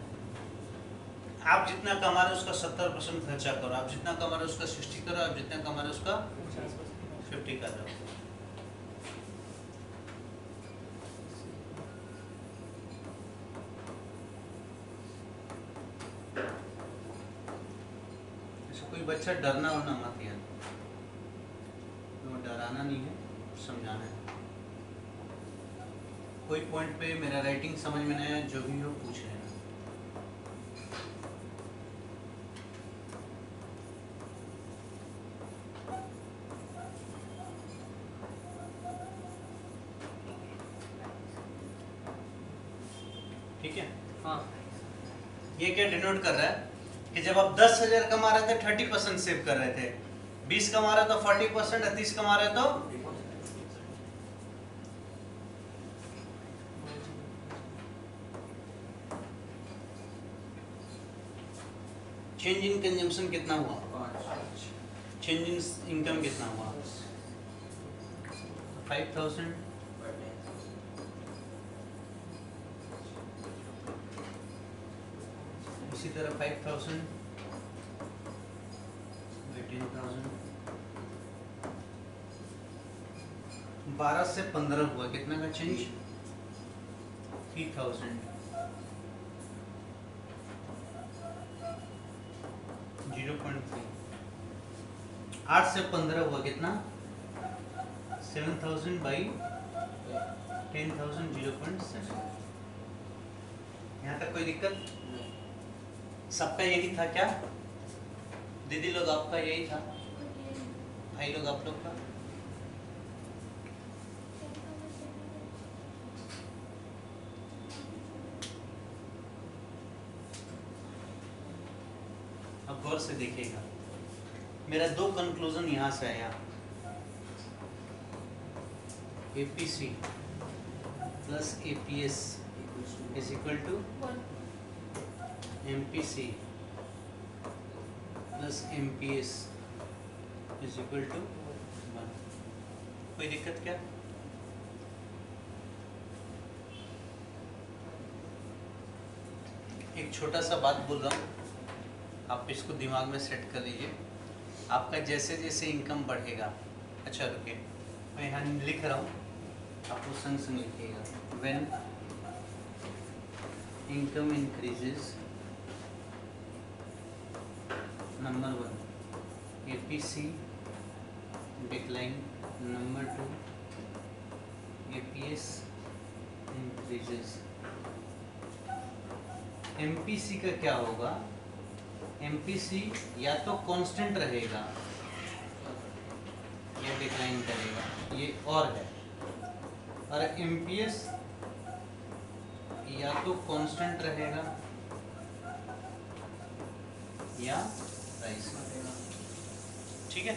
आप जितना कमा रहे हो उसका 70% खर्चा करो, आप जितना कमा रहे हो उसका 60 करो, आप जितना कमा रहे हो उसका 50 कर रहे हो। बच्चा डरना वरना मत यार, तो डराना नहीं है, समझाना है। कोई पॉइंट पे मेरा राइटिंग समझ में नहीं आया, जो भी हो पूछ लेना। ठीक है, हाँ ये क्या डिनोट कर रहा है कि जब आप 10,000 कमा रहे थे 30% सेव कर रहे थे, 20 कमा रहे तो 40%, 30 कमा रहे तो चेंज इन कंजम्पशन कितना हुआ, चेंज इन इनकम कितना हुआ, 5,000। इसी तरह 5,000, 18,000, 12 से 15 हुआ, कितना का चेंज, 3,000, 0.3। 8 से 15 हुआ कितना, 7,000 बाई 10,000, 0.7। यहाँ तक कोई दिक्कत? सबका यही था क्या दीदी लोग, आपका यही था, भाई लोग आप लोग का? अब गौर से देखिएगा, मेरा 2 कंक्लूजन यहां से आया, APC plus APS is equal to MPC plus MPS is equal to 1। कोई दिक्कत क्या? एक छोटा सा बात बोल रहा हूँ, आप इसको दिमाग में सेट कर लीजिए। आपका जैसे जैसे इनकम बढ़ेगा, अच्छा रुकिए मैं यहाँ लिख रहा हूँ, आप वो संग संग लिखिएगा। When income increases, number 1 APC decline, number 2 APS increases. MPC का क्या होगा, एमपीसी या तो कांस्टेंट रहेगा या डिक्लाइन करेगा, ये और है, और एमपीएस या तो कांस्टेंट रहेगा या राइज करेगा। ठीक है,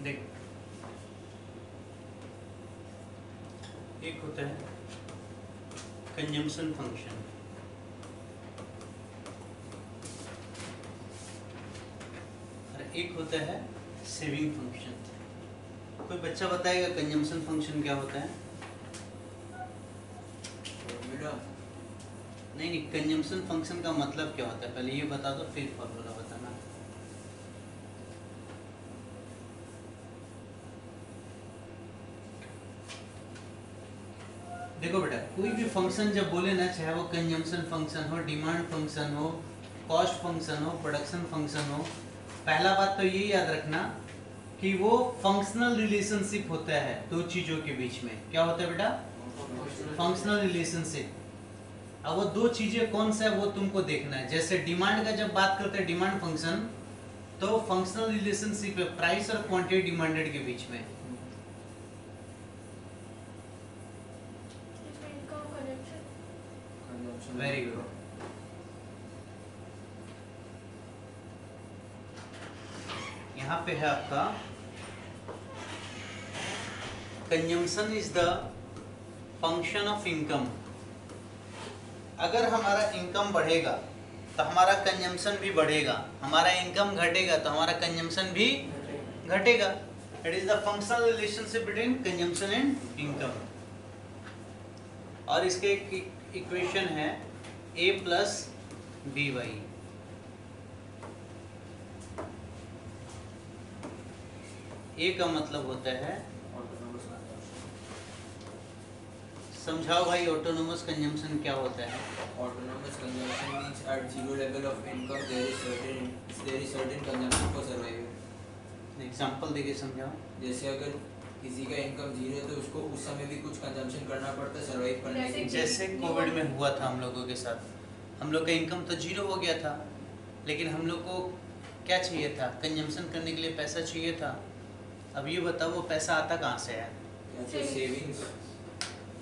देख एक होता है कंजम्पशन फंक्शन, और एक होता है सेविंग फंक्शन। कोई बच्चा बताएगा कंजम्पशन फंक्शन क्या होता है? नहीं, कंजम्पशन फंक्शन का मतलब क्या होता है पहले ये बता दो, फिर फॉर्मूला बताना। देखो बेटा, कोई भी फंक्शन जब बोले ना, चाहे वो कंजम्पशन फंक्शन हो, डिमांड फंक्शन हो, कॉस्ट फंक्शन हो, प्रोडक्शन फंक्शन हो, पहला बात तो ये याद रखना कि वो फंक्शनल रिलेशनशिप होता है दो चीजों के बीच में। क्या होता है बेटा? Functional relationship. अब वो दो चीजें कौन सा है वो तुमको देखना है। जैसे डिमांड का जब बात करते हैं, डिमांड फंक्शन तो फंक्शनल रिलेशनशिप है प्राइस और क्वांटिटी डिमांडेड के बीच में। Very good. यहाँ पे है आपका consumption is the function of income. अगर हमारा इनकम बढ़ेगा तो हमारा कंजम्पशन भी बढ़ेगा, हमारा इनकम घटेगा तो हमारा कंजम्पशन भी घटेगा। It is the functional relationship between consumption and income. और इसके इक्वेशन है a प्लस बी वाई। ए का मतलब होता है, समझाओ भाई, ऑटोनोमस कंजम्पशन क्या होता है? Autonomous consumption means at zero level of income there is certain consumption for survival. Example देके समझाओ। जैसे अगर किसी का इनकम जीरो है तो उसको उस समय भी कुछ कंजम्पशन करना पड़ता है सर्वाइव करने के लिए। जैसे कोविड में हुआ था हम लोगों के साथ, हम लोग का इनकम तो जीरो हो गया था, लेकिन हम लोग को क्या चाहिए था? कंजम्पशन करने के लिए पैसा चाहिए था। अब ये बताओ वो पैसा आता कहाँ से है? या फिर सेविंग्स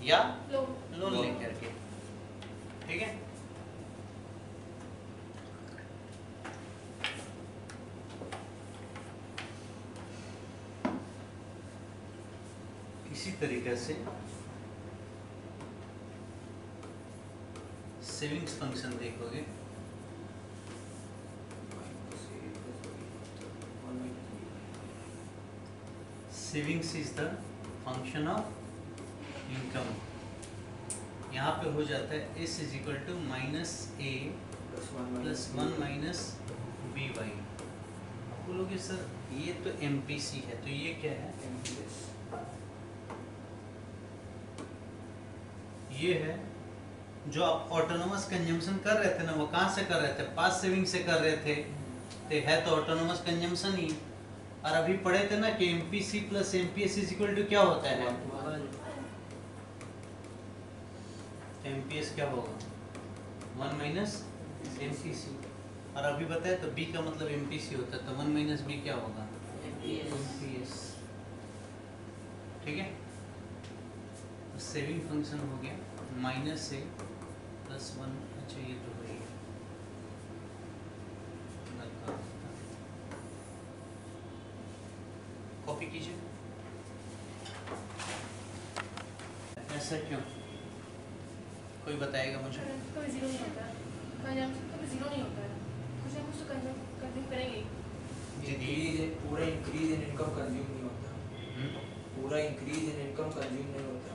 या लोन लेकर के। ठीक है, इसी तरीके से सेविंग्स फंक्शन देखोगे, savings is the function of income. यहाँ पे हो जाता है S is equal to minus A plus one minus B Y. आप बोलोगे सर ये तो एमपीसी है, तो ये क्या है? एमपीएस। ये है जो आप ऑटोनोमस कंजम्पशन कर रहे थे ना, वो कहाँ से कर रहे थे? पास्ट सेविंग से कर रहे थे, तो है तो ऑटोनोमस कंजम्पशन ही। और अभी पढ़े थे ना कि MPC plus MPS is equal to क्या होता है? एमपीएस क्या होगा? One minus MPC. और अभी बताया तो बी का मतलब एमपीसी होता है, तो वन माइनस बी क्या होगा? एमपीएस। ठीक है, सेविंग फंक्शन हो गया माइनस ए प्लस वन। अच्छा ये तो वही है, कॉपी कीजिए। ऐसा क्यों? कोई बताएगा मुझे? कभी जीरो नहीं होता, कभी जीरो नहीं होता है, कुछ ना कुछ तो कंज्यूम करेंगे। पूरा इंक्रीज इन इनकम कंज्यूम नहीं होता, पूरा इंक्रीज इन इनकम कंज्यूम नहीं होता।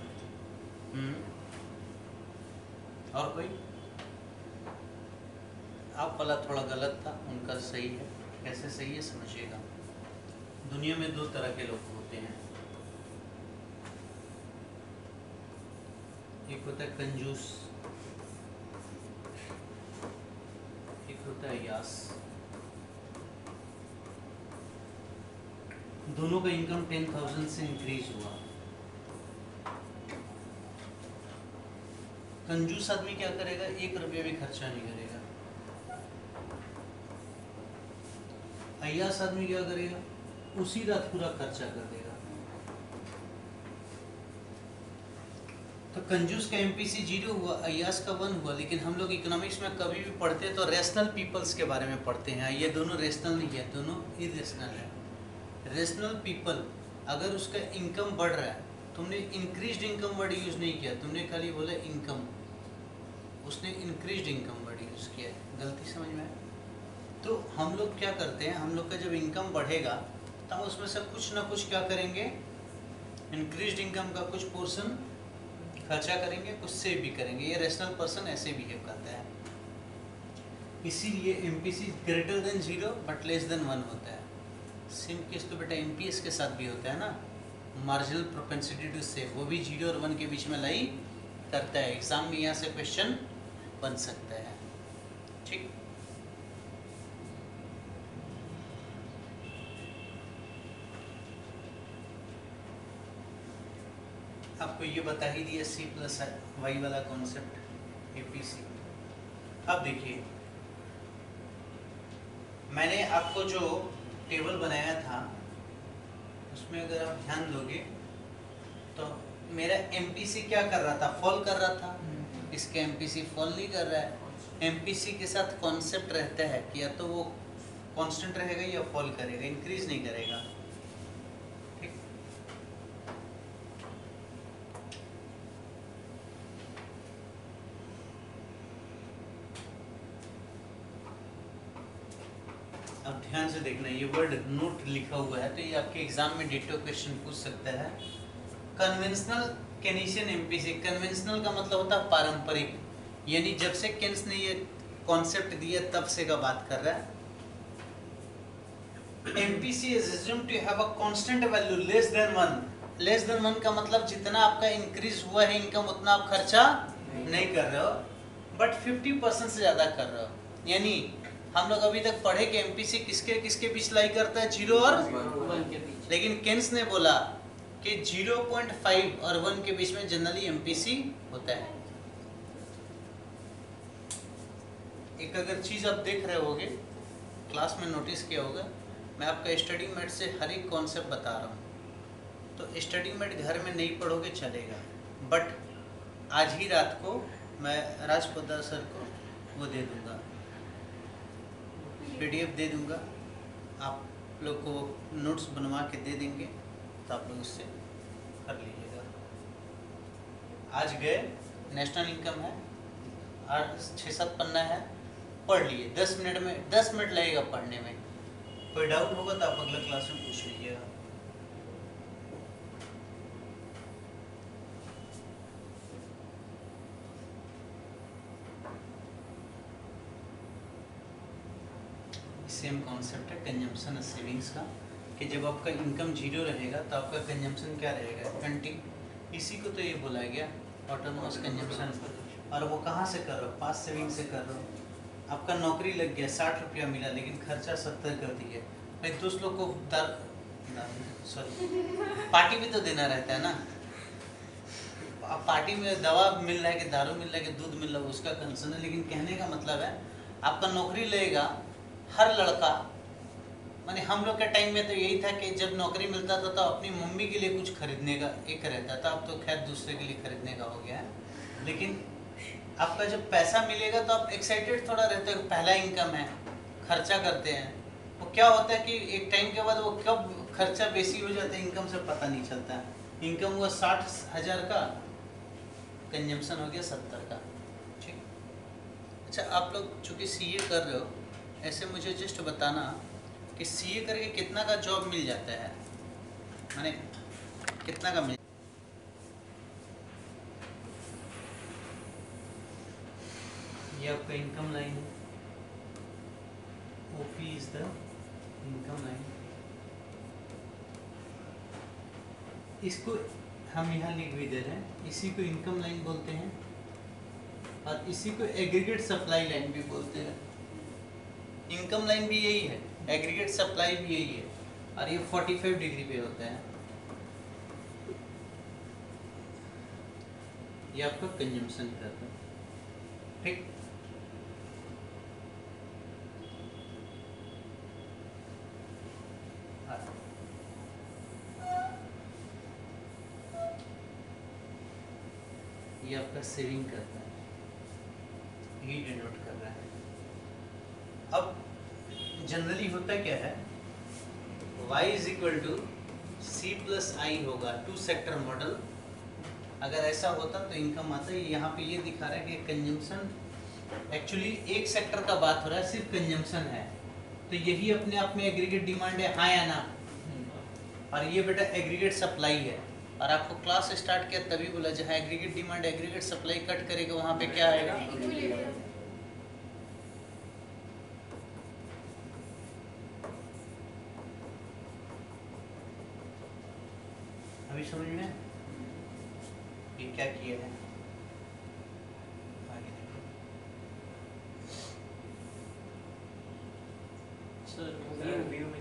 और कोई? आप वाला थोड़ा गलत था, उनका सही है। कैसे सही है समझिएगा। दुनिया में दो तरह के लोग होते हैं, एक होता है कंजूस, एक होता है यास। दोनों का इनकम 10,000 से इंक्रीज हुआ। कंजूस आदमी क्या करेगा? 1 रुपया भी खर्चा नहीं करेगा। अय्यास आदमी क्या करेगा? उसी रात पूरा खर्चा कर देगा। तो कंजूस का एमपीसी 0 हुआ, अय्यास का 1 हुआ। लेकिन हम लोग इकोनॉमिक्स में कभी भी पढ़ते हैं तो रेशनल पीपल्स के बारे में पढ़ते हैं। ये दोनों रेशनल नहीं है, दोनों इरेशनल है। रेशनल पीपल अगर उसका इनकम बढ़ रहा है, तुमने इंक्रीज्ड इनकम वर्ड यूज नहीं किया, तुमने खाली बोला इनकम, उसने इंक्रीज्ड इनकम वर्ड यूज किया। गलती समझ में आया? तो हम लोग क्या करते हैं, हम लोग का जब इनकम बढ़ेगा तो हम उसमें से कुछ ना कुछ क्या करेंगे, इंक्रीज्ड इनकम का कुछ पोर्शन खर्चा करेंगे, कुछ सेव भी करेंगे। ये रेशनल पर्सन ऐसे बिहेव करता है। इसीलिए MPC greater than 0 but less than 1 होता है। सेम केस तो बेटा एमपीएस के साथ भी होता है ना, मार्जिनल प्रोपेंसिटी टू सेव, वो भी 0 और 1 के बीच में लाई करता है। एग्जाम में यहाँ से क्वेश्चन बन सकता है। ठीक, आपको ये बता ही दिया सी प्लस वाई वाला कॉन्सेप्ट एपीसी। अब देखिए मैंने आपको जो टेबल बनाया था उसमें अगर आप ध्यान दोगे तो मेरा एमपीसी क्या कर रहा था, फॉल कर रहा था। इसका एमपीसी फॉल नहीं कर रहा है। एमपीसी के साथ कॉन्सेप्ट रहता है कि या तो वो कांस्टेंट रहेगा या फॉल करेगा, इंक्रीज नहीं करेगा। ठीक, अब ध्यान से देखना, ये वर्ड नोट लिखा हुआ है तो ये आपके एग्जाम में डेटो क्वेश्चन पूछ सकता है। कन्वेंशनल केनीशियन एमपीसी, कन्वेंशनल का मतलब होता है पारंपरिक, यानी जब से केन्स ने ये कॉन्सेप्ट दिया तब से का बात कर रहा है। MPC is assumed to have a constant value less than 1। Less than 1 का मतलब जितना आपका इंक्रीज हुआ है इनकम उतना आप खर्चा नहीं कर रहे हो, बट 50% से ज्यादा कर रहे हो। यानी हम लोग अभी तक पढ़े कि एमपीसी किसके किसके बीच लाई करता है, 0 और 1। लेकिन केन्स ने बोला कि 0.5 और 1 के बीच में जनरली एमपीसी होता है। एक अगर चीज आप देख रहे होगे, क्लास में नोटिस किया होगा, मैं आपका स्टडी मेट से हर एक कॉन्सेप्ट बता रहा हूँ। तो स्टडी मेट घर में नहीं पढ़ोगे चलेगा, बट आज ही रात को मैं राजपोद्दार सर को वो दे दूंगा, पीडीएफ दे दूंगा, आप लोग को नोट्स बनवा के दे देंगे तो आप लोग उससे कर लीजिएगा। आज गए, नेशनल इनकम है, 6-7 पन्ना है, पढ़ लिए 10 मिनट में, 10 मिनट लगेगा पढ़ने में। कोई डाउट होगा तो आप अगला क्लास में पूछ लीजिएगा। सेम कॉन्सेप्ट है कंजम्पशन और सेविंग्स का, कि जब आपका इनकम 0 रहेगा तो आपका कंजम्पशन क्या रहेगा, 20। इसी को तो ये बोला गया ऑटोनोमस कंजम्पशन। और वो कहाँ से कर रहे हो, पास सेविंग से कर रहे हो। आपका नौकरी लग गया, 60 रुपया मिला, लेकिन खर्चा 70 कर दिए। भाई दोस्त लोग को पार्टी भी तो देना रहता है ना। अब पार्टी में दवा मिल रहा है कि दारू मिल रहा है कि दूध मिल रहा है उसका कंसर्न है, लेकिन कहने का मतलब है आपका नौकरी लगेगा। हर लड़का, माने हम लोग के टाइम में तो यही था कि जब नौकरी मिलता था तो अपनी मम्मी के लिए कुछ खरीदने का एक रहता था, अब तो खैर दूसरे के लिए खरीदने का हो गया है। लेकिन आपका जब पैसा मिलेगा तो आप एक्साइटेड थोड़ा रहते हो, पहला इनकम है, खर्चा करते हैं। वो क्या होता है कि एक टाइम के बाद वो कब खर्चा बेसी हो जाता है इनकम से पता नहीं चलता है। इनकम हुआ 60,000 का, कंजम्पशन हो गया 70 का। ठीक, अच्छा आप लोग चूँकि सीए कर रहे हो, ऐसे मुझे जस्ट बताना कि सीए करके कितना का जॉब मिल जाता है, माने कितना का मिल, ये आपका इनकम लाइन है, OP is the income line. इसको हम यहाँ लिख भी दे रहे हैं, इसी को इनकम लाइन बोलते हैं और इसी को एग्रीगेट सप्लाई लाइन भी बोलते हैं। इनकम लाइन भी यही है, एग्रीगेट सप्लाई भी यही है, और ये 45 डिग्री पे होता है। ये आपका कंजम्पशन करता है। ठीक, ये आपका सेविंग करता है, ये डिनोट कर रहा है। अब जनरली होता क्या है, y is equal to C plus I होगा, 2 सेक्टर मॉडल। अगर ऐसा होता तो इनकम आता है। यहाँ पे ये दिखा रहा है कि कंजम्पशन एक्चुअली एक सेक्टर का बात हो रहा है, सिर्फ कंजम्पशन है, तो यही अपने आप में एग्रीगेट डिमांड है, हाँ या ना। और ये बेटा एग्रीगेट सप्लाई है, और आपको क्लास स्टार्ट किया तभी बोला जहाँ aggregate demand aggregate supply cut करेगा वहाँ पे क्या आएगा, अभी समझ में ये क्या किया है। आगे देखो, सर व्यू में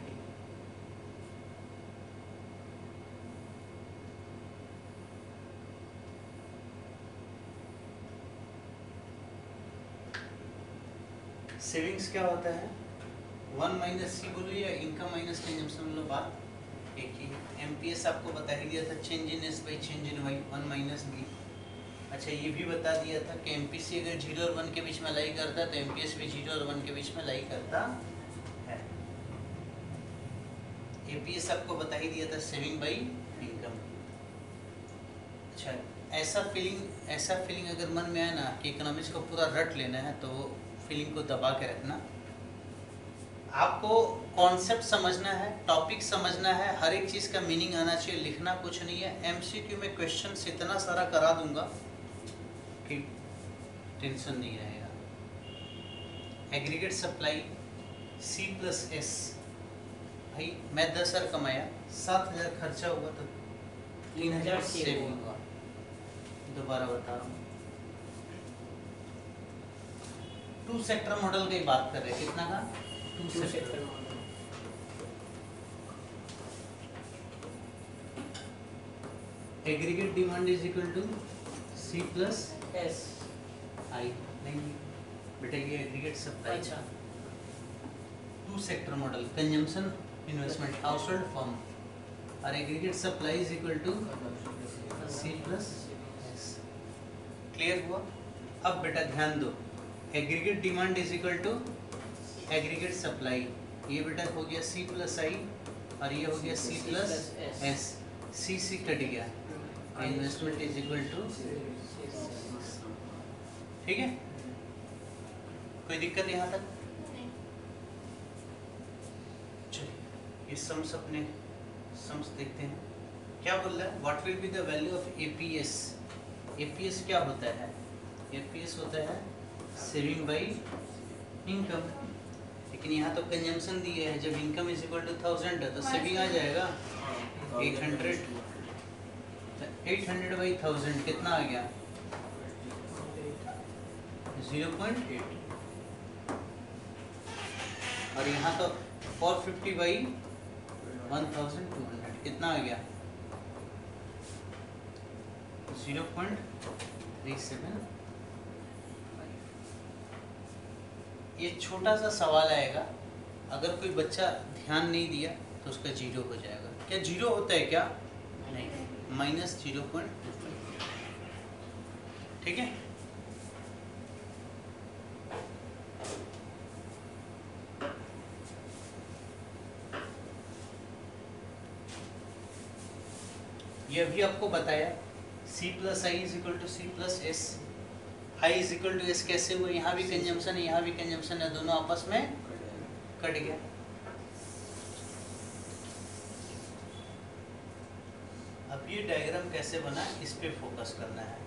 सेविंग्स क्या होता है, वन माइनस सी बोलो या इनकम माइनस कंजम्पशन बोलो, बात एक ही है। एमपीएस आपको बता ही दिया था, change in S by change in Y, one minus B. अच्छा ये भी बता दिया था कि एमपीसी अगर 0 और 1 के बीच में लाई करता है तो एमपीएस भी 0 और 1 के बीच में लाई करता है। एपीएस आपको बता ही दिया था, सेविंग बाई इनकम। अच्छा ऐसा फीलिंग अगर मन में आए ना कि इकोनॉमिक्स को पूरा रट लेना है तो वो फीलिंग को दबा के रखना। आपको कॉन्सेप्ट समझना है, टॉपिक समझना है, हर एक चीज़ का मीनिंग आना चाहिए, लिखना कुछ नहीं है। एमसीक्यू में क्वेश्चंस इतना सारा करा दूंगा कि टेंशन नहीं रहेगा। Aggregate supply C plus S, भाई मैं 10,000 कमाया, 7,000 खर्चा हुआ तो 3,000 सेव हुआ। दोबारा बता रहा हूँ, 2 सेक्टर मॉडल की बात कर रहे हैं, कितना का 2 sector model. Aggregate demand is equal to C plus S. I, नहीं बेटा ये एग्रीगेट सप्लाई। अच्छा 2 sector model, consumption investment household firm, और aggregate supply is equal to C plus S. Clear हुआ? अब बेटा ध्यान दो, aggregate demand is equal to aggregate supply, ये बेटा हो गया सी प्लस आई और ये हो गया सी प्लस एस। सी कट गया, इन्वेस्टमेंट इज इक्वल टू, ठीक है? कोई दिक्कत यहाँ तक? चलिए ये सम्स अपने सम्स देखते हैं। क्या बोल रहा है? What will be the value of APS? APS क्या होता है? एपीएस होता है सेविंग बाई इनकम, लेकिन यहाँ तो कंजम्पशन दिया है, जब इनकम इज इक्वल टू 1000 है तो सेविंग आ जाएगा 800। 800 बाई 1000 कितना आ गया? 0.8। और यहाँ तो 450 बाई 1200 कितना आ गया? 0.37। ये छोटा सा सवाल आएगा, अगर कोई बच्चा ध्यान नहीं दिया तो उसका 0 हो जाएगा। क्या 0 होता है क्या? नहीं, -0.25। ठीक है? ये अभी आपको बताया, C plus I is equal to C plus S. I is equal to S कैसे हुआ? यहाँ भी कंजम्पशन है, यहाँ भी कंजम्पशन है, दोनों आपस में कट गया। अब ये डायग्राम कैसे बना है इस पे फोकस करना है,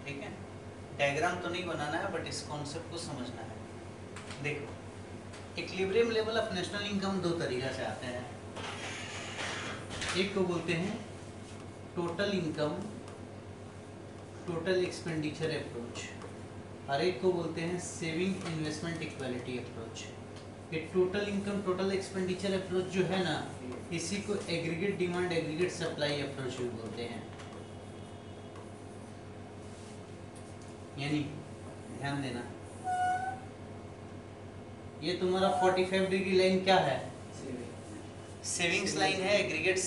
ठीक है? डायग्राम तो नहीं बनाना है बट इस कॉन्सेप्ट को समझना है। देखो, equilibrium level of national income 2 तरीका से आते हैं। एक को बोलते हैं total income total expenditure approach, और एक को बोलते हैं सेविंग इन्वेस्टमेंट इक्वालिटी अप्रोच। ये total income total expenditure approach जो है ना, इसी को aggregate demand aggregate supply approach भी बोलते हैं। यानी ध्यान देना, ये तुम्हारा 45 डिग्री लाइन क्या है? सेविंग्स लाइन है। एग्रीगेट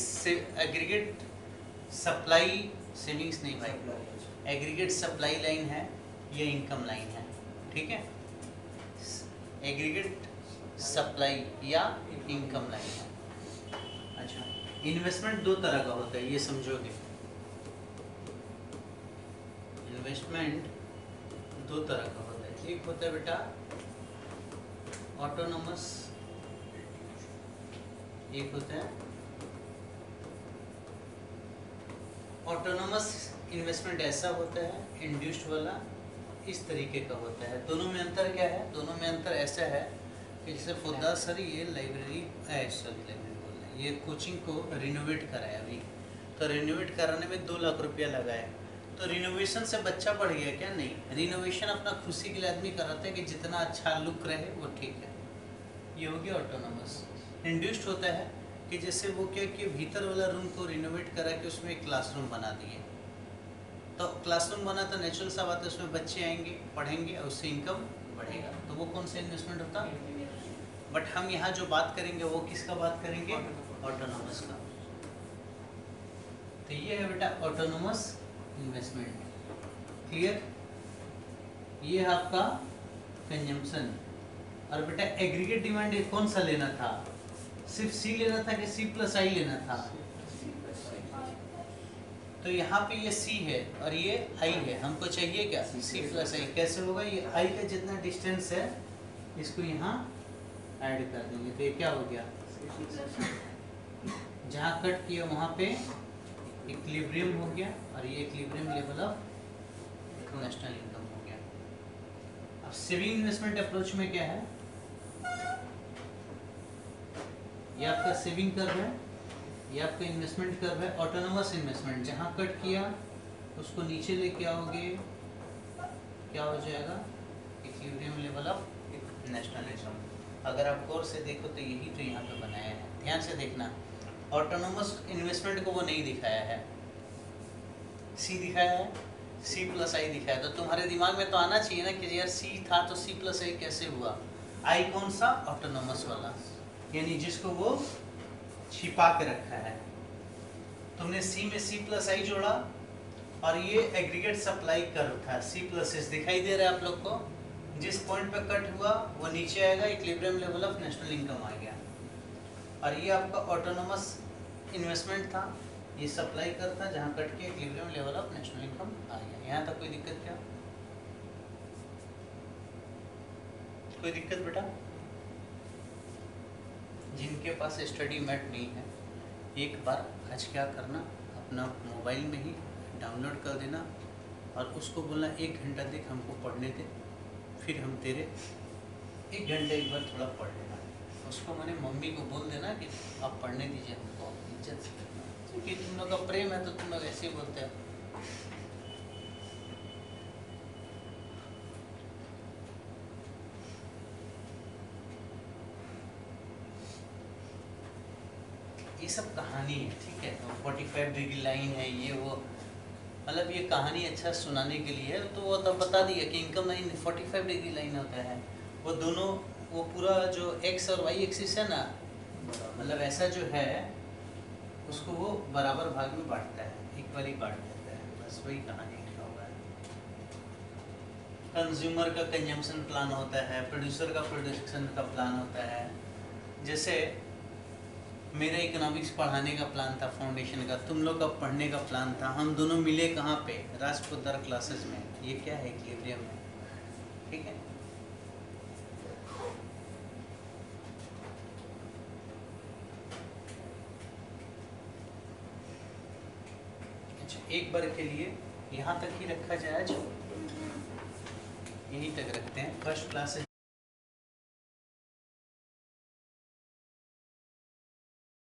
सप्लाई, सेविंग्स नहीं भाई, एग्रीगेट सप्लाई लाइन है, ये इनकम लाइन है, ठीक है? एग्रीगेट सप्लाई या इनकम लाइन है। अच्छा, इन्वेस्टमेंट 2 तरह का होता है, ये समझोगे। इन्वेस्टमेंट 2 तरह का होता है। एक होता है बेटा ऑटोनोमस, एक होता है ऑटोनोमस। इन्वेस्टमेंट ऐसा होता है, इंड्यूस्ड वाला इस तरीके का होता है। दोनों में अंतर क्या है? दोनों में अंतर ऐसा है कि जैसे फुद्दार सर ये लाइब्रेरी बोल रहे हैं, ये कोचिंग को रिनोवेट कराया अभी, तो रिनोवेट कराने में 2 लाख रुपया लगाया। तो रिनोवेशन से बच्चा बढ़ गया क्या? नहीं, रिनोवेशन अपना खुशी के लिए आदमी कराता है कि जितना अच्छा लुक रहे वो ठीक है। ये हो गया ऑटोनोमस। इंड्यूस्ड होता है कि जैसे वो क्या कि भीतर वाला रूम को रिनोवेट करा के उसमें एक क्लासरूम बना दिए, तो क्लासरूम बना तो नेचुरल सा बात है, उसमें बच्चे आएंगे पढ़ेंगे और उससे इनकम बढ़ेगा। तो वो कौन सा इन्वेस्टमेंट होता? बट हम यहाँ जो बात करेंगे वो किसका बात करेंगे, ऑटोनोमस का। तो ये है बेटा ऑटोनोमस इन्वेस्टमेंट, क्लियर। ये है आपका कंजम्पशन। और बेटा एग्रीगेट डिमांड कौन सा लेना था, सिर्फ सी लेना था कि सी प्लस आई लेना था? तो यहाँ पे ये सी है और ये आई है, हमको चाहिए क्या, सी प्लस आई। कैसे होगा, ये आई का जितना डिस्टेंस है इसको यहाँ ऐड कर देंगे, तो ये क्या हो गया, जहाँ कट किया वहाँ पे इक्विलिब्रियम हो गया और ये equilibrium level of national income हो गया। अब सेविंग इन्वेस्टमेंट अप्रोच में क्या है, ये आपका सेविंग कर्व है, ये आपका इन्वेस्टमेंट कर्व है। ऑटोनोमस इन्वेस्टमेंट जहाँ कट किया उसको नीचे लेके आओगे, क्या हो जाएगा, equilibrium level of national income. अगर आप गौर से देखो तो यही तो यहाँ पे बनाया है, ध्यान से देखना। ऑटोनोमस इन्वेस्टमेंट को वो नहीं दिखाया है, सी दिखाया है, सी प्लस आई दिखाया। तो तुम्हारे दिमाग में तो आना चाहिए ना कि यार सी था तो सी प्लस आई कैसे हुआ। आई कौन सा, ऑटोनोमस वाला, यानी जिसको वो छिपा के रखा है। तुमने सी में सी प्लस आई जोड़ा और ये एग्रीगेट सप्लाई कर्व था, सी प्लस एस दिखाई दे रहा है आप लोग को। जिस पॉइंट पे कट हुआ वो नीचे आएगा, equilibrium level of national income आ गया। और ये आपका ऑटोनोमस इन्वेस्टमेंट था, ये सप्लाई कर्व था जहाँ कट के equilibrium level of national income आ गया। यहाँ तक कोई दिक्कत क्या, कोई दिक्कत बेटा? जिनके पास स्टडी मैट नहीं है, एक बार आज क्या करना, अपना मोबाइल में ही डाउनलोड कर देना और उसको बोलना 1 घंटा देख हमको पढ़ने दे, फिर हम तेरे 1 घंटे एक बार थोड़ा पढ़ लेना। उसको मैंने मम्मी को बोल देना कि आप पढ़ने दीजिए हमको, इज्जत से करना, क्योंकि तुम लोग का प्रेम है तो तुम लोग ऐसे ही बोलते हो। ये सब कहानी है, ठीक है। 45 डिग्री लाइन है, ये वो, मतलब ये कहानी अच्छा सुनाने के लिए है। तो वो तब बता दिया कि इनकम लाइन 45 डिग्री लाइन होता है। वो दोनों, वो पूरा जो एक्स और वाई एक्सिस है ना, मतलब ऐसा जो है उसको वो बराबर भाग में बांटता है, इक्वली बांट देता है, बस वही कहानी लिखा हुआ है। कंज्यूमर का कंजम्पशन प्लान होता है, प्रोड्यूसर का प्रोडक्शन का प्लान होता है। जैसे मेरा इकोनॉमिक्स पढ़ाने का प्लान था फाउंडेशन का, तुम लोग का पढ़ने का प्लान था, हम दोनों मिले कहाँ पे, राजपुतर क्लासेस में। ये क्या है, इक्विलिब्रियम में, ठीक है। अच्छा, एक बार के लिए यहाँ तक ही रखा जाए, आज यहीं तक रखते हैं। First class